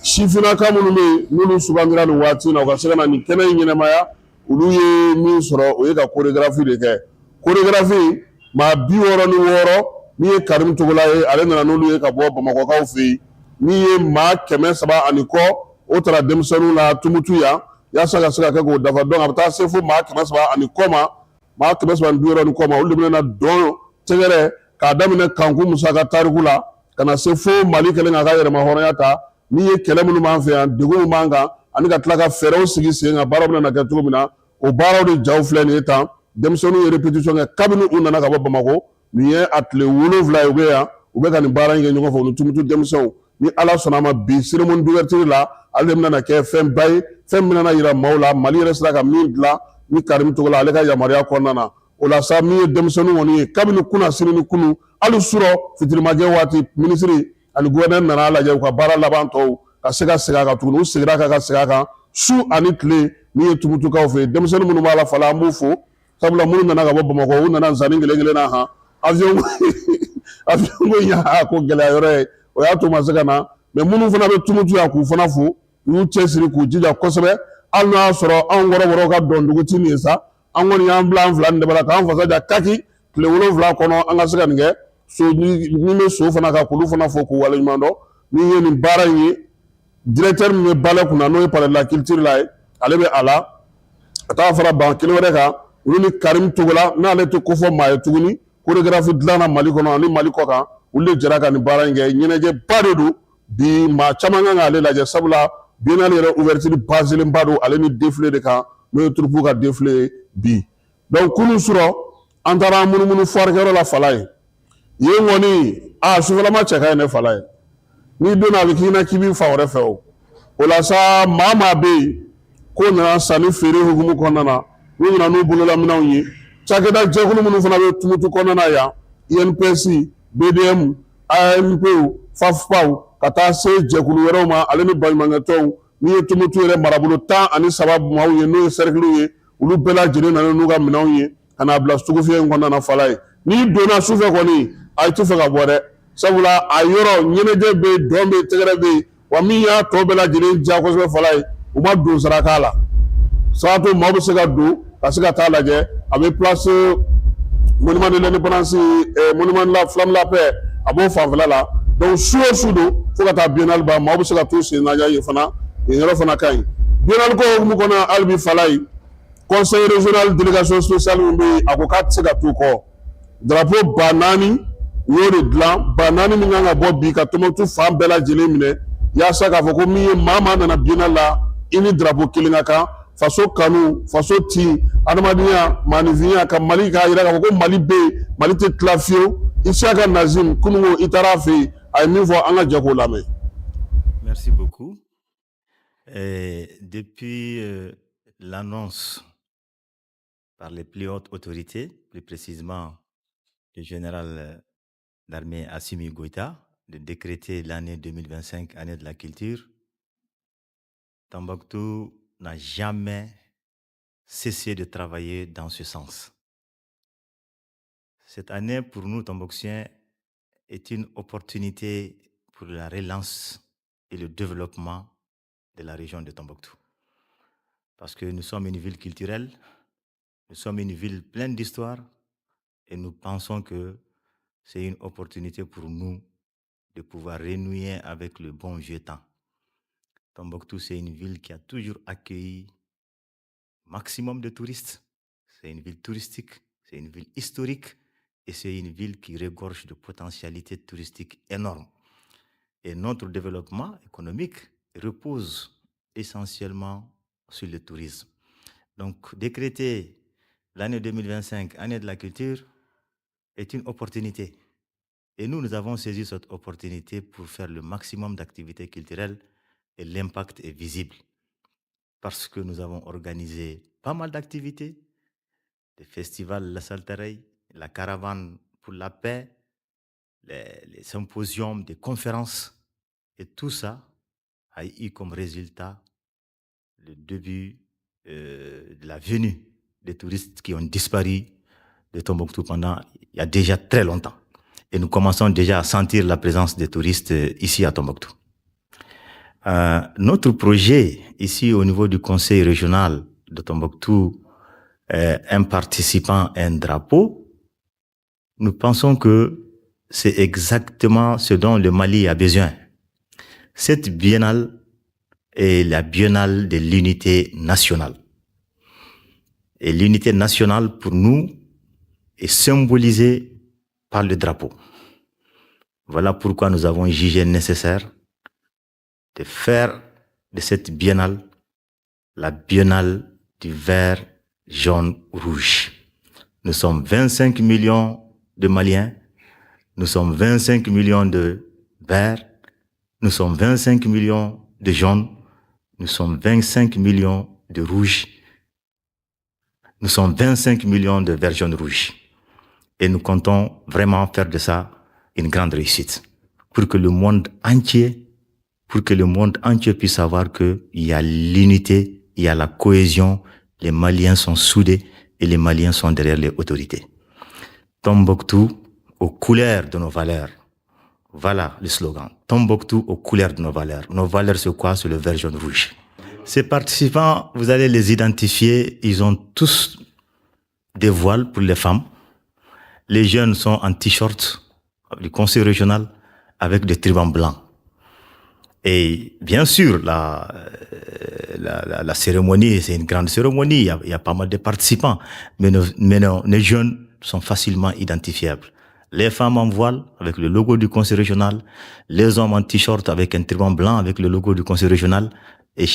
sifinnaka minnu bɛ yen n'olu sugandira nin waati in na u ka se ka na nin kɛnɛ in ɲɛnamaya olu ye min sɔrɔ o ye ka chorégraphie de kɛ chorégraphie maa 66 min ye Karim Togola ye ale nana n'olu ye ka bɔ bamakɔkaw fɛ yen min ye maa 300 ani kɔ o taara denmisɛnninw la tumutu yan yaasa ka se ka kɛ k'o dafa donc a bɛ taa se fo maa 300 ani kɔ ma maa 360 ni kɔ ma olu de bɛna dɔn tɛgɛrɛ k'a daminɛ kanku musaka tariku la ka na se fo mali kɛlen k'a ka yɛrɛma hɔrɔnya ta min ye kɛlɛ minnu b'an fɛ yan degun b'an kan ani ka tila ka fɛɛrɛw sigi sen kan baaraw bɛna kɛ cogo min na o baaraw de jaw filɛ nin ye tan denmisɛnninw ye répétition kɛ kabini u nana ka bɔ Bamako nin ye a tile 7 ye u bɛ yan u bɛ ka nin baara in kɛ ɲɔgɔn fɛ u ni tumutu denmisɛnw ni ala sɔnna a ma bi cérémonie d'ouverture la ale de bɛna kɛ fɛn ba ye fɛn min bɛna yira maaw la mali yɛrɛ sera ka min dilan ni Karim Togola ale ka yamaruya kɔnɔna na o la sa min ye denmisɛnninw kɔni ye kabini kunna sini ni kunu hali surɔ fitirimajɛ waati ministre ani gouverneur nana lajɛ u ka baara laban tɔw ka se ka segin a kan tuguni u seginna ka segin a kan su ani tile min ye tumutukaw fɛ yen denmisɛnnin minnu b'a la fala an b'u fo sabula minnu nana ka bɔ Bamakɔ u nana nsanin kelen na han avion ko in y'a ko gɛlɛya yɔrɔ ye o y'a to ma se ka na mais minnu fana bɛ tumutu yan k'u fana fo u y'u cɛsiri k'u jija kosɛbɛ hali n'o y'a sɔrɔ anw kɔrɔbɔrɔw ka dɔnduguti nin ye sa an kɔni y'an bila an fila nin de la k'an fasa ja kaki tile 7 kɔnɔ an ka se ka nin kɛ so ni bɛ so fana ka k'olu fana fo k'u waleɲuman dɔn min ye nin baara in ye directeur min bɛ balai kunna n'o ye palais de la culture la ye ale bɛ a la ka taa fara ban kelen wɛrɛ kan olu ni Karim Togola n'ale tɛ ko fɔ maa ye tuguni chorégraphie dilan na Mali kɔnɔ ani Mali kɔ kan olu de jɛra ka nin baara in kɛ ɲɛnajɛba de don bi maa caman kan k'ale lajɛ sabula biennale yɛrɛ ouverture baselenba don ale ni défilé de kan n'o ye troupe ka défilé bi donc kunun surɔ an taara an munumunu foirikɛyɔrɔ la Fala ye yen kɔni sufɛlama cɛ ka ɲi ne Fala ye n'i donna a bɛ k'i na k'i b'i fan wɛrɛ fɛ o la sa maa bɛ yen ko nana sanni feere hukumu kɔnɔna na n'u nana n'u bololaminɛw ye cakɛda jɛkulu minnu fana bɛ tumutu kɔnɔna na yan INPS BDM AMP FAFPAW ka taa se jɛkulu wɛrɛw ma ale ni baɲumankɛtɔnw n'i ye tumutu yɛrɛ marabolo 13 maaw ye n'o ye cercle ye olu bɛɛ lajɛlen nana n'u ka minɛnw ye ka n'a bila sugufiyɛ in kɔnɔna na fala ye n'i donna sufɛ kɔni a tɛ fɛ ka bɔ dɛ sabula a yɔrɔ ɲɛnajɛ bɛ yen dɔn bɛ yen tɛgɛrɛ bɛ yen wa min y'a tɔ bɛɛ lajɛlen diya kosɛbɛ fala ye u ma don sara k'a la saratu maaw bɛ se ka don ka se ka taa lajɛ a bɛ place monument de l'indépendance monument de la flamme de la paix a b'o fanfɛla la donc su o su don fo ka taa biennale ban maaw bɛ se ka t'u sen lajɛ yen fana yen yɔrɔ fana ka ɲi biennale ko hukumu kɔnɔ hali bi fala ye conseil régional délégation spéciale min bɛ yen a ko k'a tɛ se ka t'u kɔ drapeau 4,000 u y'o de dilan 4,000 min kan ka bɔ bi ka Tɔnbukutu fan bɛɛ lajɛlen minɛ yaasa k'a fɔ ko min ye maa nana biennale la i ni drapeau kelen ka kan faso kanu faso ti adamadenya maanifinya ka Mali k'a jira k'a fɔ ko Mali bɛ yen Mali tɛ tila fiyewu Isiaka Nazim kunungo i taara a fɛ yen a ye min fɔ an ka jɛ k'o lamɛn. Merci beaucoup. Depuis l'annonce par les plus hautes autorités, plus précisément le général d'armée Assimi Goïta, de décréter l'année 2025 année de la culture, Tombouctou n'a jamais cessé de travailler dans ce sens. Cette année, pour nous, Tombouctiens, est une opportunité pour la relance et le développement de la région de Tombouctou. Parce que nous sommes une ville culturelle, nous sommes une ville pleine d'histoire et nous pensons que c'est une opportunité pour nous de pouvoir renouer avec le bon vieux temps. Tombouctou, c'est une ville qui a toujours accueilli maximum de touristes. C'est une ville touristique, c'est une ville historique et c'est une ville qui regorge de potentialités touristiques énormes. Et notre développement économique repose essentiellement sur le tourisme. Donc, décréter l'année 2025, année de la culture, est une opportunité. Et nous avons saisi cette opportunité pour faire le maximum d'activités culturelles et l'impact est visible. Parce que nous avons organisé pas mal d'activités, des festivals La Saltareille, la caravane pour la paix, les symposiums, des conférences. Et tout ça a eu comme résultat le début de la venue des touristes qui ont disparu de Tombouctou pendant il y a déjà très longtemps. Et nous commençons déjà à sentir la présence des touristes ici à Tombouctou. Notre projet ici au niveau du conseil régional de Tombouctou, un participant, un drapeau, nous pensons que c'est exactement ce dont le Mali a besoin. Cette biennale est la biennale de l'unité nationale. Et l'unité nationale, pour nous, est symbolisée par le drapeau. Voilà pourquoi nous avons jugé nécessaire de faire de cette biennale la biennale du vert, jaune, rouge. Nous sommes 25 millions de Maliens, nous sommes 25 millions de verts, nous sommes 25 millions de jaunes, nous sommes 25 millions de rouges, nous sommes 25 millions de verts, jaunes, rouges. Et nous comptons vraiment faire de ça une grande réussite pour que le monde entier puisse savoir qu'il y a l'unité, il y a la cohésion, les Maliens sont soudés et les Maliens sont derrière les autorités. Tombouctou aux couleurs de nos valeurs. Voilà le slogan. Tombouctou aux couleurs de nos valeurs. Nos valeurs, c'est quoi? C'est le vert, jaune, rouge. Ces participants, vous allez les identifier. Ils ont tous des voiles pour les femmes. Les jeunes sont en t-shirt du conseil régional avec des turbans blancs. Et bien sûr, la cérémonie, c'est une grande cérémonie. Il y a pas mal de participants. Mais les jeunes sont facilement identifiables. Les femmes en voile avec le logo du conseil régional, les hommes en t-shirt avec un turban blanc avec le logo du conseil régional, et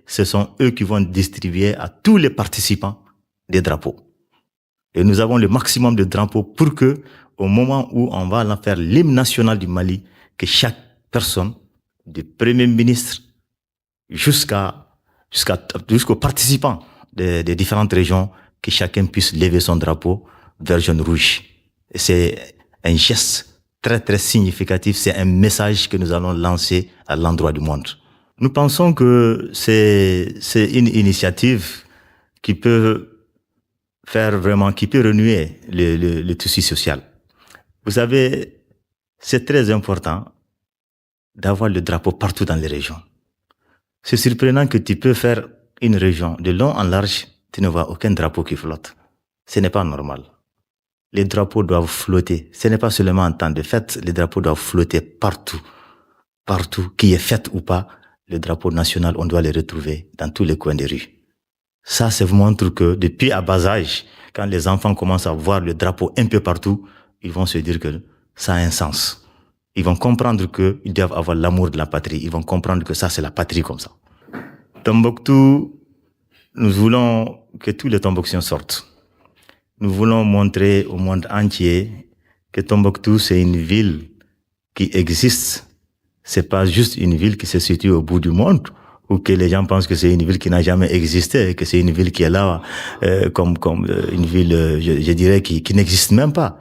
ce sont eux qui vont distribuer à tous les participants des drapeaux. Et nous avons le maximum de drapeaux pour que, au moment où on va faire l'hymne national du Mali, que chaque personne, du premier ministre jusqu'à jusqu'aux participants des différentes régions, que chacun puisse lever son drapeau vert, jaune, rouge. Et c'est un geste très, très significatif. C'est un message que nous allons lancer à l'endroit du monde. Nous pensons que c'est une initiative qui peut renouer le tissu social. Vous savez, c'est très important d'avoir le drapeau partout dans les régions. C'est surprenant que tu peux faire une région de long en large, tu ne vois aucun drapeau qui flotte. Ce n'est pas normal. Les drapeaux doivent flotter. Ce n'est pas seulement en temps de fête, les drapeaux doivent flotter partout. Partout, qu'il y ait fête ou pas, le drapeau national, on doit le retrouver dans tous les coins des rues. Ça vous montre que depuis à bas âge, quand les enfants commencent à voir le drapeau un peu partout, ils vont se dire que ça a un sens. Ils vont comprendre qu'ils doivent avoir l'amour de la patrie. Ils vont comprendre que ça, c'est la patrie comme ça. Tombouctou, nous voulons que tous les Tombouctiens sortent. Nous voulons montrer au monde entier que Tombouctou, c'est une ville qui existe. C'est pas juste une ville qui se situe au bout du monde, ou que les gens pensent que c'est une ville qui n'a jamais existé, que c'est une ville qui est là, comme une ville, je dirais, qui n'existe même pas.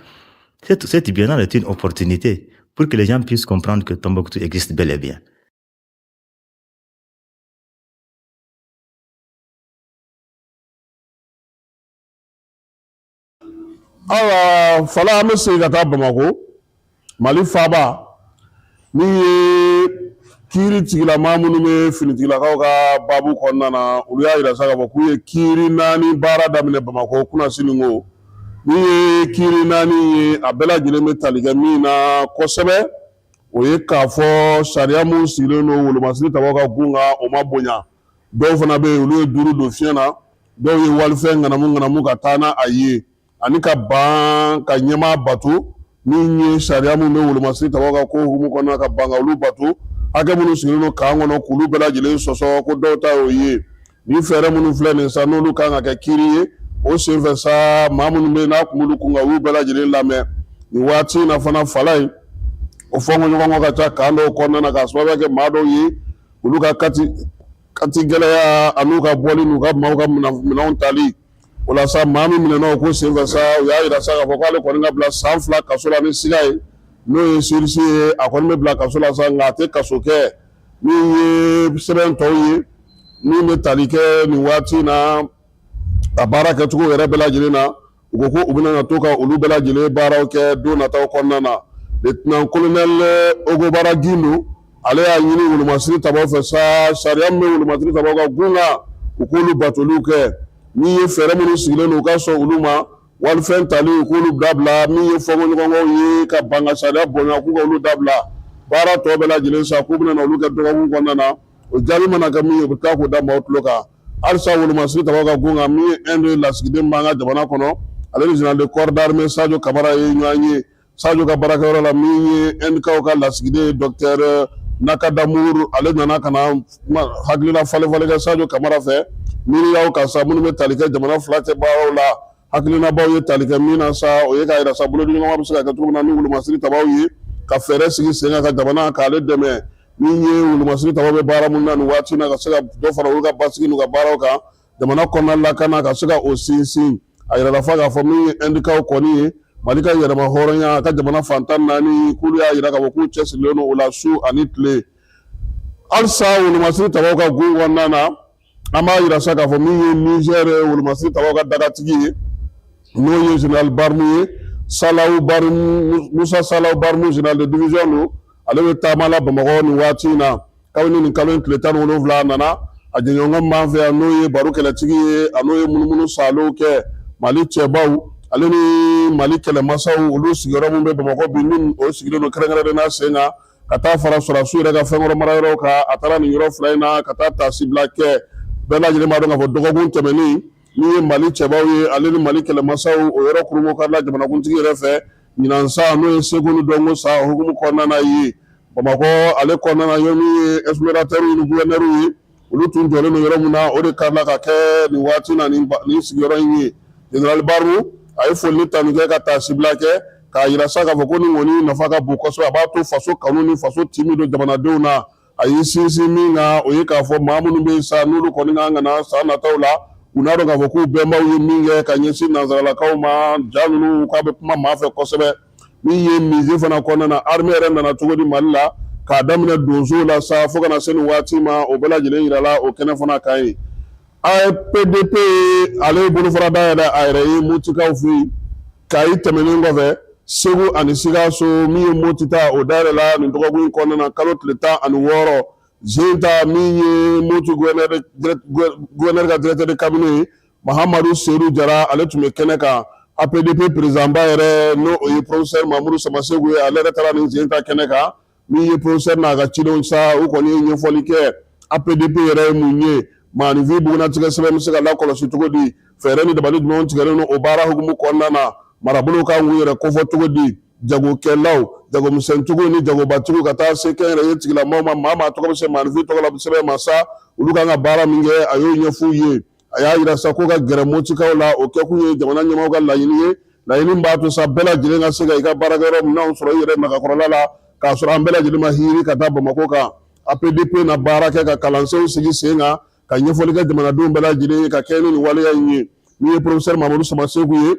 Cette biennale est une opportunité pour que les gens puissent comprendre que Tombouctou existe bel et bien. Awa fala an bɛ segin ka taa Bamakɔ Mali faaba min ye kiiri tigilamaa minnu bɛ finitigilakaw ka baabu kɔnɔna na olu y'a yira sa k'a fɔ k'u ye kiiri 4 baara daminɛ Bamakɔ kunasini ko min ye kiiri 4 ye a bɛɛ lajɛlen bɛ tali kɛ min na kosɛbɛ o ye k'a fɔ sariya mun sigilen don wolomasiri tabaw ka gun kan o ma bonya dɔw fana bɛ yen olu ye duuru don fiɲɛ na dɔw ye walifɛn ŋanamu ka taa n'a ye ani ka ban ka ɲɛmaa bato min ye sariya mun bɛ wolomasiri tabaw ka ko hukumu kɔnɔna ka ban ka olu bato hakɛ minnu sigilen don kan kɔnɔ k'olu bɛɛ lajɛlen sɔsɔ ko dɔw ta y'o ye ni fɛɛrɛ minnu filɛ nin sa n'olu kan ka kɛ kiiri ye o senfɛ sa maa minnu bɛ yen n'a kun b'olu kun kan olu bɛɛ lajɛlen lamɛn nin waati in na fana fala in o fɔnkɔɲɔgɔnkɔ ka ca kan dɔw kɔnɔna na k'a sababuya kɛ maa dɔw ye olu ka kati gɛlɛya an'u ka bɔli n'u ka maaw ka minɛnw tali o la sa maa min minɛna o ko senfɛ sa u y'a yira sa k'a fɔ k'ale kɔni ka bila san 2 kaso la ni siga ye n'o ye sirisi ye a kɔni bɛ bila kaso la sa nka a tɛ kaso kɛ min ye sɛbɛn tɔw ye min bɛ tali kɛ nin waati in na a baara kɛcogo yɛrɛ bɛɛ lajɛlen na u ko u bɛna na to ka olu bɛɛ lajɛlen baaraw kɛ don nataw kɔnɔna na lieutenant colonel Ogobara Gindo ale y'a ɲini wolomasiri tabaw fɛ sa sariya min bɛ wolomasiri tabaw ka gun kan u k'olu batoliw kɛ min ye fɛɛrɛ minnu sigilen don u ka sɔn olu ma walifɛn tali u k'olu dabila min ye fɔnkɔɲɔgɔnkɔw ye ka ban ka sariya bonya k'u ka olu dabila baara tɔ bɛɛ lajɛlen sa k'u bɛna na olu kɛ dɔgɔkun kɔnɔna na o jaabi mana kɛ min ye u bɛ taa k'o da maaw tulo kan halisa wolomasiri tabaw ka gun kan min ye un de lasigiden b'an ka jamana kɔnɔ ale ni général de corps d'armée Sadio Kamara ye ɲɔgɔn ye Sadio ka baarakɛyɔrɔ la min ye NDCAW ka lasigiden docteur Nakadamour ale nana ka na hakilina falen kɛ Sadio Kamara fɛ miiriyaw kan sa minnu bɛ tali kɛ jamana fila cɛ baaraw la hakilinabaw ye tali kɛ min na sa o ye k'a yira sa bolodiɲɔgɔnma bɛ se ka kɛ cogo min na ni wolomasiri tabaw ye ka fɛɛrɛ sigi sen kan ka jamana k'ale dɛmɛ min ye wolomasiri tabaw bɛ baara mun na nin waati in na ka se ka dɔ fara olu ka basigi n'u ka baaraw kan jamana kɔnɔna lakana ka se ka o sinsin a yirala fa k'a fɔ min ye NDCAW kɔni ye Mali ka yɛrɛma hɔrɔnya a ka jamana fantan 4 k'olu y'a yira k'a fɔ k'u cɛsirilen don o la su ani tile halisa wolomasiri tabaw ka gun kɔnɔna na an b'a yira sa k'a fɔ min ye Niger wolomasiri tabaw ka dagatigi ye n'o ye général Barmu ye Musa Salawu Barmu général de division don ale bɛ taama la Bamakɔ nin waati in na kabini nin kalo in tile 17 nana a jɛɲɔgɔn b'an fɛ yan n'o ye baro kɛlɛtigi ye a n'o ye munumunu salow kɛ Mali cɛbaw ale ni Mali kɛlɛmasaw olu sigiyɔrɔ min bɛ Bamakɔ bi n'u o sigilen don kɛrɛnkɛrɛnnen sen kan ka taa fara Sɔrasiw yɛrɛ ka fɛnkɔrɔ mara yɔrɔ kan a taara nin yɔrɔ fila in na ka taa tasibila kɛ bɛɛ lajɛlen b'a dɔn k'a fɔ dɔgɔkun tɛmɛnen min ye Mali cɛbaw ye ale ni Mali kɛlɛmasaw o yɔrɔ kurumo karila jamanakuntigi yɛrɛ fɛ ɲinan sa n'o ye Segu ni Dɔnko sa hukumu kɔnɔna na ye Bamakɔ ale kɔnɔna na yɔrɔ min ye explorateurs ni gouverneurs ye olu tun jɔlen don yɔrɔ min na o de karila ka kɛ nin waati na nin sigiyɔrɔ in ye général Barmu a ye foli tanu kɛ ka tasibila kɛ k'a yira sa k'a fɔ ko nin kɔni nafa ka bon kosɛbɛ a b'a to faso kanu ni faso timi don jamanadenw na a y'i sinsin min kan o ye k'a fɔ maa minnu bɛ yen sa n'olu kɔni kan ka na san nataw la u n'a dɔn k'a fɔ k'u bɛnbaw ye min kɛ ka ɲɛsin nanzaralakaw ma ja ninnu k'a bɛ kuma maa fɛ kosɛbɛ min ye mize fana kɔnɔna na armée yɛrɛ nana cogo di Mali la k'a daminɛ donsow la sa fo ka na se nin waati ma o bɛɛ lajɛlen yirala o kɛnɛ fana kan ye APDP ale ye bolofara dayɛlɛ a yɛrɛ ye Motikaw fɛ yen Kayi tɛmɛnen kɔfɛ Segu ani Sikaso min ye Moti ta o dayɛlɛla nin dɔgɔkun in kɔnɔna na kalo tile 16 Zenta min ye Moti gouverneur ka directeur de cabinet ye Mahamadu Seydou Jara ale tun bɛ kɛnɛ kan APDP présidentba yɛrɛ n'o o ye professeur Mamadou Samasegu ye ale yɛrɛ taara nin Zenta kɛnɛ kan min ye professeur n'a ka cidenw sa u kɔni ye ɲɛfɔli kɛ APDP yɛrɛ ye mun ye maanifin bugunatigɛ sɛbɛn bɛ se ka lakɔlɔsi cogo di fɛɛrɛ ni dabali jumɛnw tigɛlen don o baara hukumu kɔnɔna na marabolow ka k'u yɛrɛ kofɔ cogo di jagokɛlaw jagomisɛntigiw ni jagobatigiw ka taa se kɛnyɛrɛye tigilamɔgɔw ma maa maa tɔgɔ bɛ se maanifin tɔgɔ la sɛbɛn ma sa olu kan ka baara min kɛ a y'o ɲɛf'u ye a y'a yira sa ko ka gɛrɛ Motikaw la o kɛkun ye jamana ɲɛmɔgɔw ka laɲini ye laɲini b'a to sa bɛɛ lajɛlen ka se ka i ka baarakɛyɔrɔ minɛnw sɔrɔ i yɛrɛ nagakɔrɔla la k'a sɔrɔ an bɛɛ lajɛlen ma hiri ka taa Bamakɔ kan APDP na baara kɛ ka kalansenw sigi sen kan ka ɲɛfɔli kɛ jamanadenw bɛɛ lajɛlen ye ka kɛ ni nin waleya in ye min ye professeur Mamadou Samasegu ye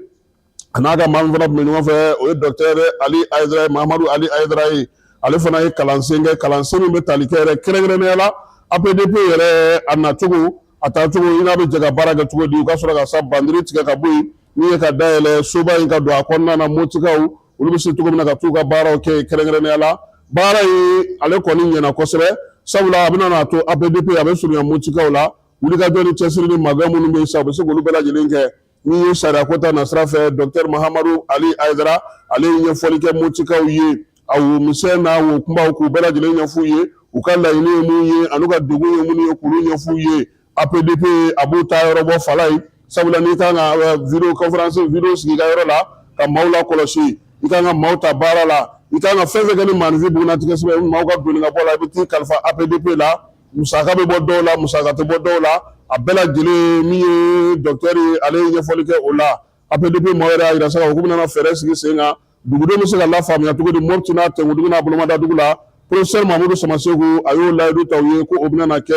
a n'a ka maa min fana tun bɛ ɲɔgɔn fɛ o ye docteur Ali Aidara Mahamadou Ali Aidara ye ale fana ye kalansen kɛ kalansen min bɛ tali kɛ yɛrɛ kɛrɛnkɛrɛnnenya la APDP yɛrɛ a nacogo a taacogo i n'a bɛ jɛ ka baara kɛ cogo di u ka sɔrɔ ka sa bandiri tigɛ ka bɔ yen min ye ka dayɛlɛ soba in ka don a kɔnɔna na Motikaw olu bɛ se cogo min na ka t'u ka baaraw kɛ kɛrɛnkɛrɛnnenya la baara in ale kɔni ɲɛna kosɛbɛ sabula a bɛna n'a to APDP a bɛ surunya Motikaw la wulikajɔ ni cɛsiri ni magɛn minnu bɛ yen sa u bɛ se k'olu bɛɛ lajɛlen kɛ min ye sariyako ta nasira fɛ docteur Mahamadou Ali Aidara ale ye ɲɛfɔli kɛ Motikaw ye a wo misɛn n'a wo kumaw k'u bɛɛ lajɛlen ɲɛf'u ye u ka laɲini ye mun ye ani ka degun ye mun ye k'olu ɲɛf'u ye APDP a b'u ta yɔrɔ bɔ fala ye sabula n'i kan ka video conférence video sigi i ka yɔrɔ la ka maaw lakɔlɔsi i kan ka maaw ta baara la i kan ka fɛn fɛn kɛ ni maanifin bugunatigɛ sɛbɛn maaw ka donni ka bɔ la i bɛ t'i kalifa APDP la musaka bɛ bɔ dɔw la musaka tɛ bɔ dɔw la a bɛɛ lajɛlen min ye docteur ye ale ye ɲɛfɔli kɛ o la APDP maaw yɛrɛ y'a yira sa k'a fɔ k'u bɛna fɛɛrɛ sigi sen kan dugudenw bɛ se ka lafaamuya cogo di Mopti n'a Tɛnkudugu n'a Bolomada dugu la professeur Mamadou Samasegu a y'o layidu ta u ye ko o bɛna kɛ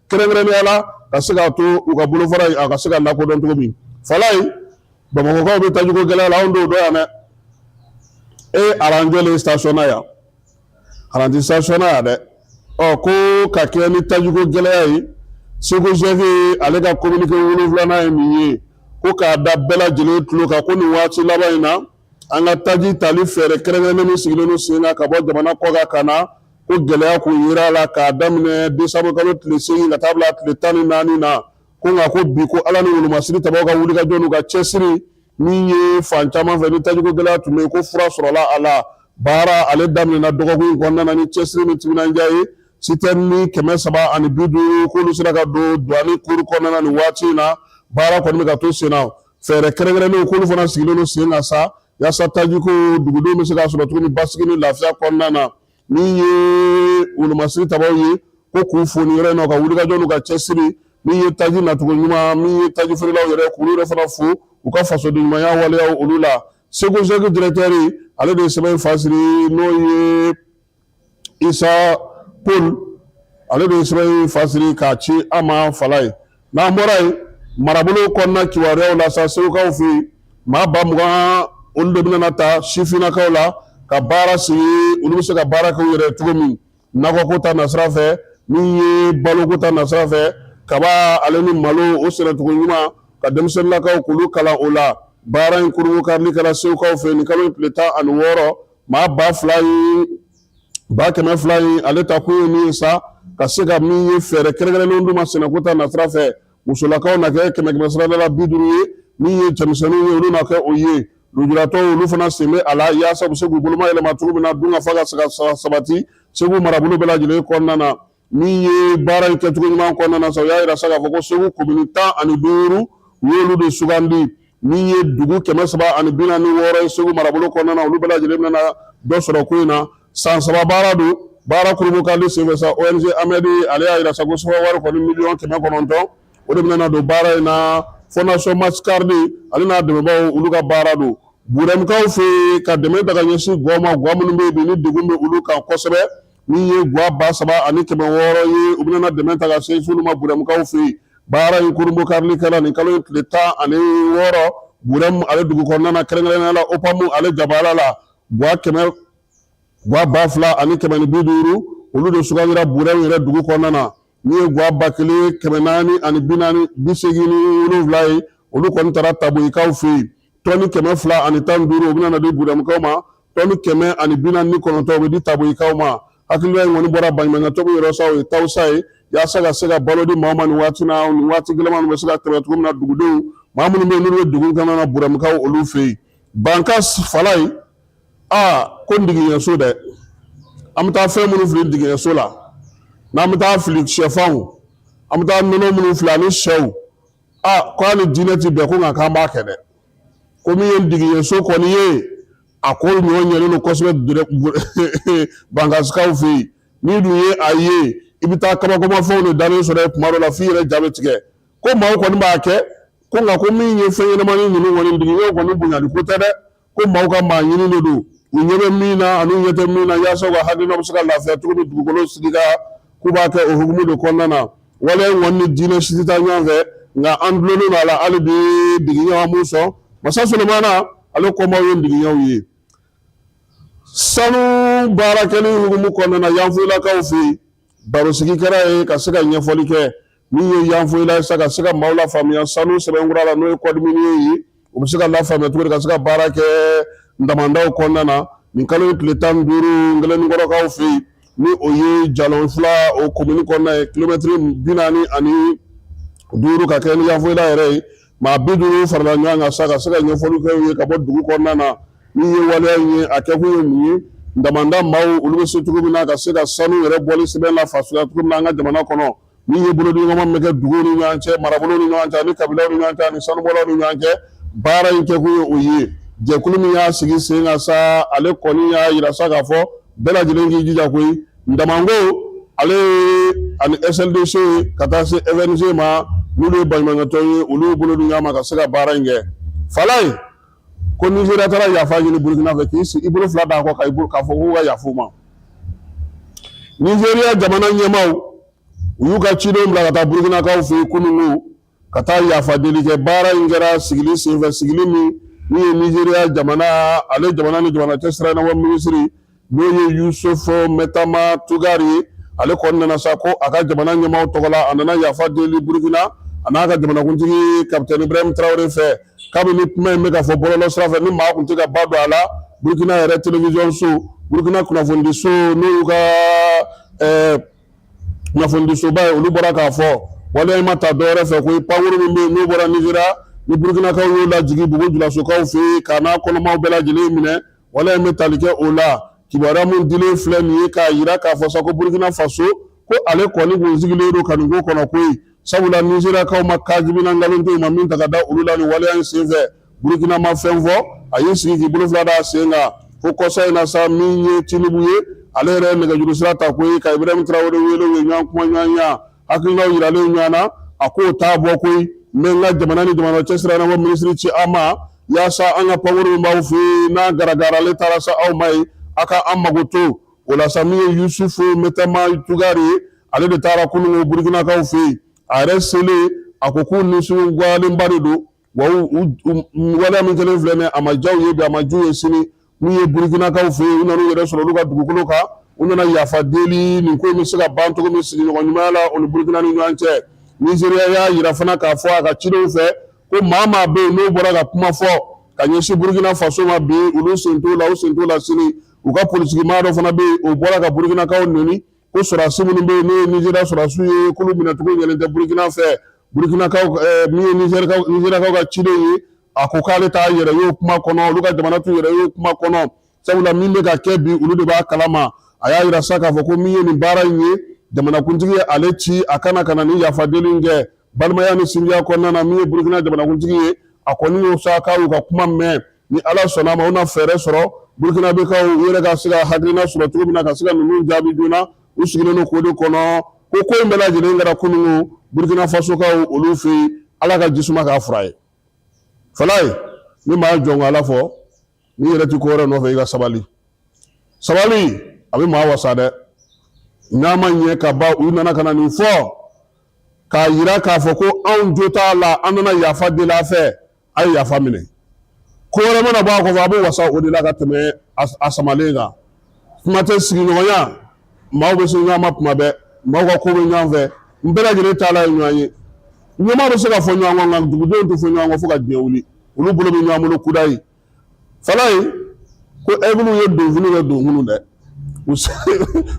kɛrɛnkɛrɛnnenya la ka se k'a to u ka bolofara a ka se ka lakodɔn cogo min fala ye Bamakɔkaw bɛ tajugu gɛlɛya la anw t'o dɔn yan dɛ e aranjɛ le station na yan aran tɛ station na yan dɛ ko ka kɛ ni tajugu gɛlɛya ye Segu chef ale ka communiqué 7 ye min ye ko k'a da bɛɛ lajɛlen tulo kan ko nin waati laban in na an ka taji tali fɛɛrɛ kɛrɛnkɛrɛnnen min sigilen don sen kan ka bɔ jamana kɔkan ka na ko gɛlɛya k'u yira a la k'a daminɛ décembre kalo tile 8 ka taa bila tile 14 na ko nka ko bi ko Ala ni wolomasiri tabaw ka wulikajɔ n'u ka cɛsiri min ye fan caman fɛ ni tajugu gɛlɛya tun bɛ yen ko fura sɔrɔla a la baara ale daminɛna dɔgɔkun in kɔnɔna na ni cɛsiri ni timinandiya ye citerne 350 k'olu sera ka don douane cour kɔnɔna na nin waati in na baara kɔni bɛ ka to sen na fɛɛrɛ kɛrɛnkɛrɛnnenw k'olu fana sigilen don sen kan sa yaasa tajiko dugudenw bɛ se ka sɔrɔ tuguni basigi ni lafiya kɔnɔna na min ye wolomasiri tabaw ye ko k'u fo nin yɔrɔ in na ka wulikajɔ n'u ka cɛsiri min ye taji nacogo ɲuman min ye taji feerelaw yɛrɛ k'olu yɛrɛ fana fo u ka fasoden ɲumanya waleyaw olu la Segu directeur ale de ye sɛbɛn in fasiri n'o ye Isa Paul ale de ye sɛbɛn in fasiri k'a ci an ma fala ye n'an bɔra yen marabolo kɔnɔna kibaruyaw la sa Segukaw fɛ yen maa 20 olu de bɛna ta sifinnakaw la ka baara sigi olu bɛ se ka baara kɛ u yɛrɛ cogo min nakɔko ta nasira fɛ min ye baloko ta nasira fɛ kaba ale ni malo o sɛnɛcogo ɲuman ka denmisɛnninlakaw k'olu kalan o la baara in kuruko karili kɛra Segukaw fɛ nin kalo tile 16 maa 200,000 ye ale ta kun ye min ye sa ka se ka min ye fɛɛrɛ kɛrɛnkɛrɛnnenw d'u ma sɛnɛko ta nasira fɛ musolakaw na kɛ 100 sarada la 50 ye min ye cɛmisɛnninw ye olu na kɛ o ye lujuratɔw olu fana sen bɛ a la yaasa u bɛ se k'u boloma yɛlɛma cogo min na dunkafa ka se ka sabati Segu marabolo bɛɛ lajɛlen kɔnɔna na min ye baara in kɛcogo ɲuman kɔnɔna na sa u y'a yira sa k'a fɔ ko Segu komini 15 u y'olu de sugandi min ye dugu 346 ye Segu marabolo kɔnɔna na olu bɛɛ lajɛlen bɛna dɔ sɔrɔ ko in na san 3 baara don baara kurubukali senfɛ sa ONG Amedi ale y'a yira sa ko sɔrɔ wari kɔni $900,000 o de bɛna don baara in na Fondation Mascardi ale n'a dɛmɛbaaw olu ka baara don Burɛmukaw fɛ ka dɛmɛ ta ka ɲɛsin guwa ma guwa minnu bɛ yen ni degun bɛ olu kan kosɛbɛ min ye gwa ba saba ani 600 ye u bɛna dɛmɛ ta ka se sulu ma Burɛmukaw fɛ yen baara in kurunbɔ karili kɛla nin kalo tile 16 Burɛmu ale dugu kɔnɔna na kɛrɛnkɛrɛnnenya la Opamu ale jabala la gwa 2,000 ani 150 olu de sugandira Burɛmu yɛrɛ dugu kɔnɔna na min ye gwa 1,440 ani 87 ye olu kɔni taara Taboyikaw fɛ yen tɔni 200 ani 15 u bɛna na di Burɛmukaw ma tɔni 100 ani 49 u bɛ di Taboyikaw ma hakilila in kɔni bɔra baɲumankɛtɔnw yɛrɛ sa o ye tawusa ye yaasa ka se ka balo di maa ma nin waati na nin waati gɛlɛman bɛ se ka tɛmɛ cogo min na dugudenw maa minnu bɛ yen n'olu bɛ dugu kɔnɔna na Burɛmukaw olu fɛ yen banka Falaye ko ndigiɲɛso dɛ an bɛ taa fɛn minnu fili ndigiɲɛso la n'an bɛ taa fili sɛfanw an bɛ taa nɔnɔ minnu fili ani sɛw ko hali diinɛ ti bɛn ko nka k'an b'a kɛ dɛ ko min ye ndigiɲɛso kɔni ye a ko ɲɔ ɲɛlen don kosɛbɛ bankasikaw fɛ yen n'i dun ye a ye i bɛ taa kabakomafɛnw de dalen sɔrɔ yen tuma dɔ la f'i yɛrɛ ja bɛ tigɛ ko maaw kɔni b'a kɛ ko nka ko min ye fɛn ɲɛnamani ninnu kɔni ndigiɲɛw kɔni bonyali ko tɛ dɛ ko maaw ka maa ɲini de don u ɲɛ bɛ min na ani u ɲɛ tɛ min na yaasa u ka hakilina bɛ se ka lafiya cogo min dugukolo sigika k'u b'a kɛ o hukumu de kɔnɔna na waleya in kɔni ni diinɛ si tɛ taa ɲɔgɔn fɛ nka an dulonnen don a la hali bi ndigiɲɛw an b'u sɔn masa Solomana ale kɔmaw ye ndigiɲɛw ye sanu baarakɛli hukumu kɔnɔna na Yanfoyilakaw fɛ yen barosigi kɛra ye ka se ka ɲɛfɔli kɛ min ye Yanfoyila ye ka se ka maaw lafaamuya sanu sɛbɛnkura la n'o ye code minier ye u bɛ se ka lafaamuya cogo di ka se ka baara kɛ ndamandaw kɔnɔna na nin kalo tile 15 Ngɛlɛninkɔrɔkaw fɛ yen ni o ye jalɔn 2 o commune kɔnɔna ye kilomɛtiri 45 ka kɛ ni Yanfoyila yɛrɛ ye maa 50 farala ɲɔgɔn kan sa ka se ka ɲɛfɔli kɛ u ye ka bɔ dugu kɔnɔna na min ye waleya in ye a kɛkun ye mun ye ndamanda maaw olu bɛ se cogo min na ka se ka sanu yɛrɛ bɔli sɛbɛn la fasuguya cogo min na an ka jamana kɔnɔ min ye bolodiɲɔgɔnma bɛ kɛ duguw ni ɲɔgɔn cɛ marabolow ni ɲɔgɔn cɛ ani kabilaw ni ɲɔgɔn cɛ ani sanubɔlaw ni ɲɔgɔn cɛ baara in kɛkun ye o ye jɛkulu min y'a sigi sen kan sa ale kɔni y'a yira sa k'a fɔ bɛɛ lajɛlen k'i jija koyi ndamango ale ani SLDC ka taa se FNG ma n'olu ye baɲumankɛtɔn ye olu bolo di ɲɔgɔn ma ka se ka baara in kɛ Falaye ko Nizeriya taara yafa ɲini Burukina fɛ k'i sigi i bolo 2 d'a kɔ k'a fɔ k'u ka yafa u ma Nizeriya jamana ɲɛmaaw u y'u ka cidenw bila ka taa Burukinakaw fɛ yen kunungo ka taa yafa deli kɛ baara in kɛra sigili senfɛ sigili min ye Nizeriya jamana ale jamana ni jamana cɛ siranabɔ minisiri n'o ye Yusufu Metama Tugari ye ale kɔni nana sa ko a ka jamana ɲɛmaaw tɔgɔ la a nana yafa deli Burukina a n'a ka jamanakuntigi kapitɛni Ibrahim Traoré fɛ kabini kuma in bɛ ka fɔ bɔlɔlɔ sira fɛ ni maa tun tɛ ka ba don a la Burukina yɛrɛ télévision so Burukina kunnafoni so n'o y'u ka kunnafoni soba ye olu bɔra k'a fɔ waleya in ma ta dɔwɛrɛ fɛ ko pankuru min bɛ yen n'o bɔra Nizeriya ni Burukinakaw y'o lajigi Bugu Julasokaw fɛ yen k'a n'a kɔnɔmaw bɛɛ lajɛlen minɛ waleya in bɛ tali kɛ o la kibaruya min dilen filɛ nin ye k'a yira k'a fɔ sa ko Burukina Faso ko ale kɔni kun sigilen don ka nin ko kɔnɔ koyi sabula Nizeriyakaw ma kajibina nkalon to ma min ta ka da olu la ni waleya in senfɛ Burukina ma fɛn fɔ a y'i sigi k'i bolo 2 da sen kan fo kɔsa in na sa min ye Tinubu ye ale yɛrɛ nɛgɛjuru sira ta koyi ka Ibrahim Traoré wele u ye ɲɔgɔn kuma ɲɔgɔn ya hakilinaw yiralen ɲɔgɔn na a k'o t'a bɔ koyi n bɛ n ka jamana ni jamana cɛ siranabɔ minisiri ci an ma yaasa an ka pankuru min b'aw fɛ yen n'a garagara ale taara sa aw ma ye a ka an mago to o la sa min ye Yusufu Metama Tugari ye ale de taara kunungo Burukinakaw fɛ yen a yɛrɛ selen a ko k'u nisɔngoyalenba de don wa waleya min kɛlen filɛ nin ye a ma diya u ye bi a ma diya u ye sini min ye Burukinakaw fɛ yen u nana u yɛrɛ sɔrɔ olu ka dugukolo kan u nana yafa deli nin ko in bɛ se ka ban cogo min sigiɲɔgɔn ɲumanya la o ni Burukina ni ɲɔgɔn cɛ Nizeriya y'a yira fana k'a fɔ a ka cidenw fɛ ko maa bɛ yen n'o bɔra ka kuma fɔ ka ɲɛsin Burukina Faso ma bi olu sen t'o la u sen t'o la sini u ka politiki maa dɔ fana bɛ yen o bɔra ka Burukinakaw nɛni ko sɔrɔdasi minnu bɛ yen n'o ye Nizeriya sɔrɔdasiw ye k'olu minɛcogo ɲɛlen tɛ Burukina fɛ Burukinakaw min ye Nizeriyakaw ka ciden ye a ko k'ale t'a yɛrɛ ye o kuma kɔnɔ olu ka jamana t'u yɛrɛ ye o kuma kɔnɔ sabula min bɛ ka kɛ bi olu de b'a kalama a y'a yira sa k'a fɔ ko min ye nin baara in ye jamanakuntigi ye ale ci a kana ka na ni yafa deli in kɛ balimaya ni sinjiya kɔnɔna na min ye Burukina jamanakuntigi ye a kɔni y'o sa k'a y'u ka kuma mɛn ni Ala sɔnna a ma u na fɛɛrɛ sɔrɔ Burukina bɛkaw u yɛrɛ ka se ka hakilina sɔrɔ cogo min na ka se ka ninnu jaabi joona u sigilen don k'o de kɔnɔ ko in bɛɛ lajɛlen kɛra kunungo Burukina Fasokaw olu fɛ yen Ala ka jisuma k'a fura ye Falaye ni maa jɔn ka Ala fɔ ni yɛrɛ ti ko wɛrɛ nɔfɛ i ka sabali a bɛ maa wasa dɛ n'a ma ɲɛ ka ban u nana ka na nin fɔ k'a yira k'a fɔ ko anw jo t'a la an nana yafa deli a fɛ a ye yafa minɛ ko wɛrɛ mana bɔ a kɔfɛ a bɛ wasa o de la ka tɛmɛ a samalen kan kuma tɛ sigiɲɔgɔnya maaw bɛ se ɲɔgɔn ma kuma bɛɛ maaw ka ko bɛ ɲɔgɔn fɛ n bɛɛ lajɛlen taala ye ɲɔgɔn ye ɲɛmaa bɛ se ka fɔ ɲɔgɔn kɔ nka dugudenw tɛ fɔ ɲɔgɔn kɔ fo ka diɲɛ wuli olu bolo bɛ ɲɔgɔn bolo kuda ye Falaye ko aigle ye donfini kɛ donkunu dɛ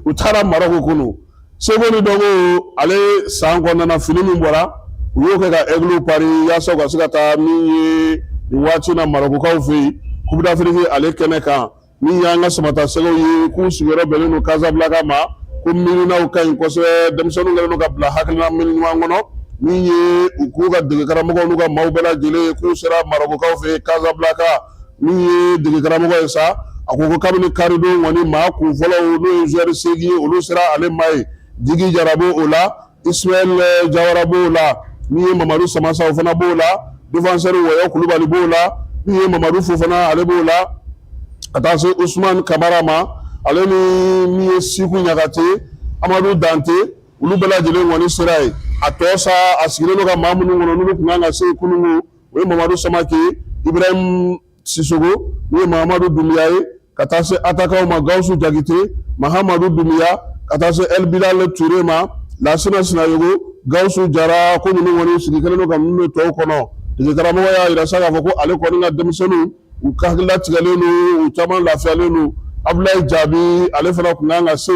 u taara Marɔku kunu Seko ni Dɔnko ale san kɔnɔna fini min bɔra u y'o kɛ ka aigle pari yaasa u ka se ka taa min ye nin waati na Marɔkukaw fɛ yen Coupe d'Afrique ale kɛnɛ kan min y'an ka Samata Sɛgɛw ye k'u sigiyɔrɔ bɛnnen don Casablanca ma ko miirinaw ka ɲi kosɛbɛ denmisɛnninw kɛlen don ka bila hakilina min ɲuman kɔnɔ min ye u k'u ka degekaramɔgɔw n'u ka maaw bɛɛ lajɛlen ye k'u sera Marɔkukaw fɛ yen Casablanca min ye degekaramɔgɔ ye sa a ko kabini karidon kɔni maa kun fɔlɔw n'o ye joueur 8 ye olu sera ale ma ye Djigui Diarra b'o la Ismaël Diawara b'o la min ye Mamadou Samasaw fana b'o la défenseur Wɔyɔ Kulubali b'o la min ye Mamadou Fofana ale b'o la ka taa se Ousmane Kamara ma ale ni min ye Siku Ɲagate Amadou Dante olu bɛɛ lajɛlen kɔni sera ye a tɔ sa a sigilen don ka maa minnu kɔnɔ n'olu tun kan ka se kununko o ye Mamadou Samake Ibrahim Sissoko min ye Mahamadou Doumbia ye ka taa se attaquant ma Gawusu Jakite Mahamadou Doumbia ka taa se El Bilal Touré ma Lassina Sinayogo Gawusu Jara ko ninnu kɔni sigi kelen don ka ninnu de tɔw kɔnɔ degekaramɔgɔ y'a yira sa k'a fɔ ko ale kɔni ka denmisɛnninw u ka hakilila tigɛlen don u caman lafiyalen don Abdoulaye Jaabi ale fana tun kan ka se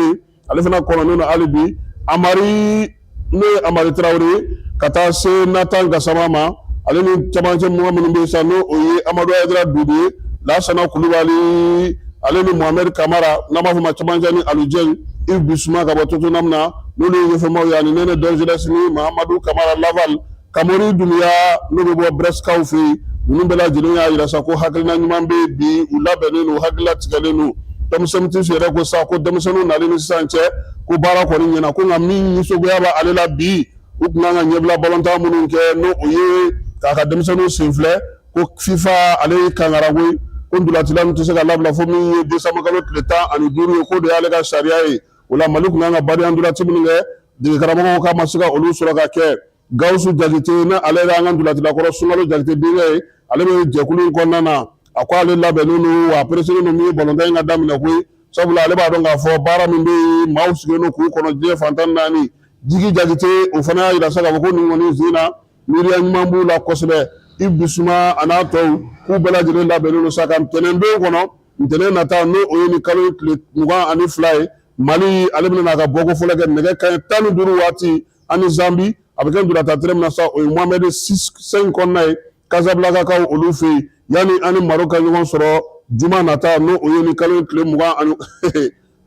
ale fana kɔnɔnen don hali bi Amari n'o ye Amari Traoré ka taa se Nathan Gassama ma ale ni camancɛ mɔgɔ minnu bɛ yen sa n'o o ye Amadou Aïdara Dodo ye Lassana Kulubali ale ni Mohamed Kamara n'an b'a fɔ ma camancɛ ni Aliou Dieng Yves Bissouma ka bɔ Tottenham na n'olu ye ɲɛfɛmaw ye ani Nene Donjeles ni Mahamadou Kamara Laval Kamori Doumbia n'o bɛ bɔ Brestkaw fɛ yen ninnu bɛɛ lajɛlen y'a yira sa ko hakilina ɲuman bɛ bi u labɛnnen don hakilila tigɛlen don denmisɛnnintigiw yɛrɛ ko sa ko denmisɛnninw nalen ni sisan cɛ ko baara kɔni ɲɛna ko nka min nisɔngoya bɛ ale la bi u tun kan ka ɲɛbila balontan minnu kɛ n'o o ye k'a ka denmisɛnninw senfilɛ ko FIFA ale ye kangarago ko ndolatila ninnu tɛ se ka labila fo min ye décembre kalo tile 15 ye ko de y'ale ka sariya ye o la Mali tun kan ka bari ndolati minnu kɛ degekaramɔgɔw k'a ma se ka olu sɔrɔ ka kɛ Gawusu Jakite ni ale yɛrɛ an ka ndolatilakɔrɔ Sunkalo Jakite denkɛ ye ale bɛ jɛkulu in kɔnɔna na a ko ale labɛnnen don wa pereselen don min ye balontan in ka daminɛ koyi sabula ale b'a dɔn k'a fɔ baara min bɛ yen maaw sigilen don k'u kɔnɔ diɲɛ fan 14 Djigui Jakite o fana y'a yira sa k'a fɔ ko nin kɔni sen na miiriya ɲuman b'u la kosɛbɛ Yves Bissouma a n'a tɔw k'u bɛɛ lajɛlen labɛnnen don sa ka ntɛnɛndon kɔnɔ ntɛnɛn nata n'o o ye nin kalo tile 22 ye Mali ale bɛna n'a ka bɔko fɔlɔ kɛ nɛgɛ kanɲɛ 15 waati ani Zambi a bɛ kɛ ndolantan tere min na sa o ye Mohamed 5 kɔnɔna ye Casablancakaw olu fɛ yen yanni ani Maroc ka ɲɔgɔn sɔrɔ juma nata n'o o ye nin kalo tile 20 ani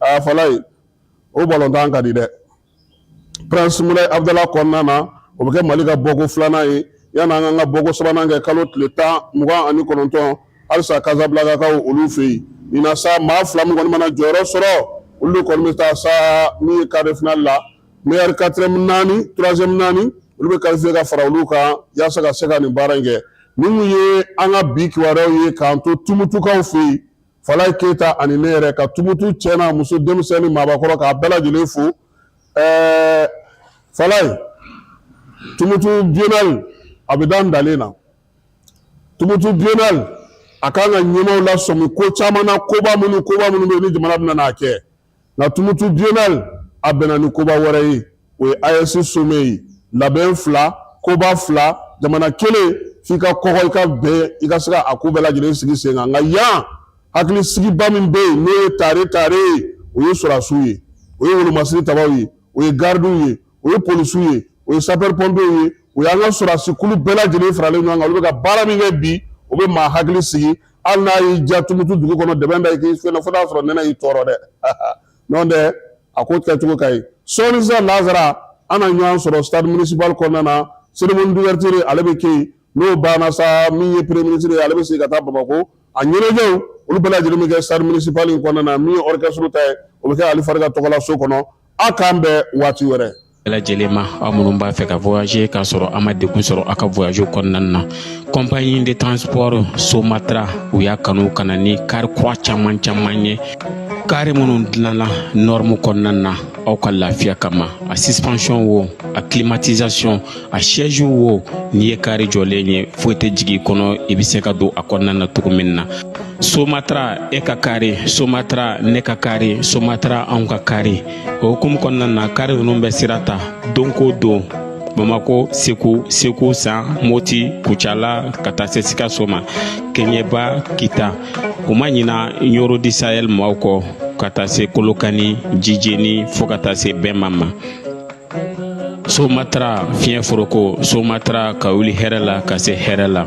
a Falaye o balontan ka di dɛ Prince Moulay Abdallah kɔnɔna na o bɛ kɛ Mali ka bɔko 2nan ye yanni an k'an ka bɔko 3nan kɛ kalo tile 29 halisa Casablancakaw olu fɛ yen nin na sa maa 2 min kɔni mana jɔyɔrɔ sɔrɔ olu kɔni bɛ taa sa min ye quart de finale la meilleur 4e naani 3e naani olu bɛ qualifier ka fara olu kan yaasa ka se ka nin baara in kɛ minnu ye an ka bi kibaruyaw ye k'an to Tumutukaw fɛ yen Falaye Keita ani ne yɛrɛ ka Tumutu cɛ n'a muso denmisɛnnin maabakɔrɔ k'a bɛɛ lajɛlen fo Falaye Tumutu biennale a bɛ da n dalen na Tumutu biennale a kan ka ɲɛmaw lasɔmi ko caman na koba minnu bɛ yen ni jamana bɛna n'a kɛ nka Tumutu biennale a bɛnna ni koba wɛrɛ ye o ye AES sommet ye labɛn 2 koba 2 jamana kelen f'i ka kɔgɔ i ka bɛn i ka se ka a ko bɛɛ lajɛlen sigi sen kan nka yan hakilisigiba min bɛ yen n'o ye tare ye o ye sɔrasiw ye o ye wolomasiri tabaw ye o ye gardiw ye o ye polisiw ye o ye sapeur pompiers ye o y'an ka sɔrasikulu bɛɛ lajɛlen faralen ɲɔgɔn kan olu bɛ ka baara min kɛ bi o bɛ maa hakili sigi hali n'a y'i diya Tumutu dugu kɔnɔ dɛbɛn da i k'i fɛn fo n'a sɔrɔ nɛnɛ y'i tɔɔrɔ dɛ n'o tɛ a ko kɛcogo ka ɲi sɔɔni sisan Lazara an na ɲɔgɔn sɔrɔ stade municipal kɔnɔna na cérémonie d'ouverture ale bɛ kɛ yen n'o banna sa min ye premier ministre ye ale bɛ segin ka taa Bamako a ɲɛnajɛw olu bɛɛ lajɛlen bɛ kɛ stade municipal in kɔnɔna na min ye orchestre ta ye o bɛ kɛ Ali Fari ka tɔgɔ la so kɔnɔ a k'an bɛn waati wɛrɛ. lajɛlen ma aw minnu b'a fɛ ka voyager k'a sɔrɔ a ma degun sɔrɔ a ka voyage kɔnɔna na compagnie de transport Somatra u y'a kanu ka na ni kari kura caman ye kari minnu dilanna norme kɔnɔna na aw ka lafiya kama a suspension wo a climatisation a siège wo n'i ye kari jɔlen ye foyi tɛ jigi kɔnɔ i bɛ se ka don a kɔnɔna na cogo min na Somatra e ka kari Somatra ne ka kari Somatra anw ka kari o hukumu kɔnɔna na kari ninnu bɛ sira ta don ko don Bamako, Segu, San, Moti, Kuchala, ka taa se Sikaso ma Keɲeba, Kita o ma ɲina Yoro di Sahel maaw kɔ ka taa se Kolokani, Jijeni fo ka taa se Bɛnma ma Somatra fiɲɛ foroko Somatra ka wuli hɛrɛ la ka se hɛrɛ la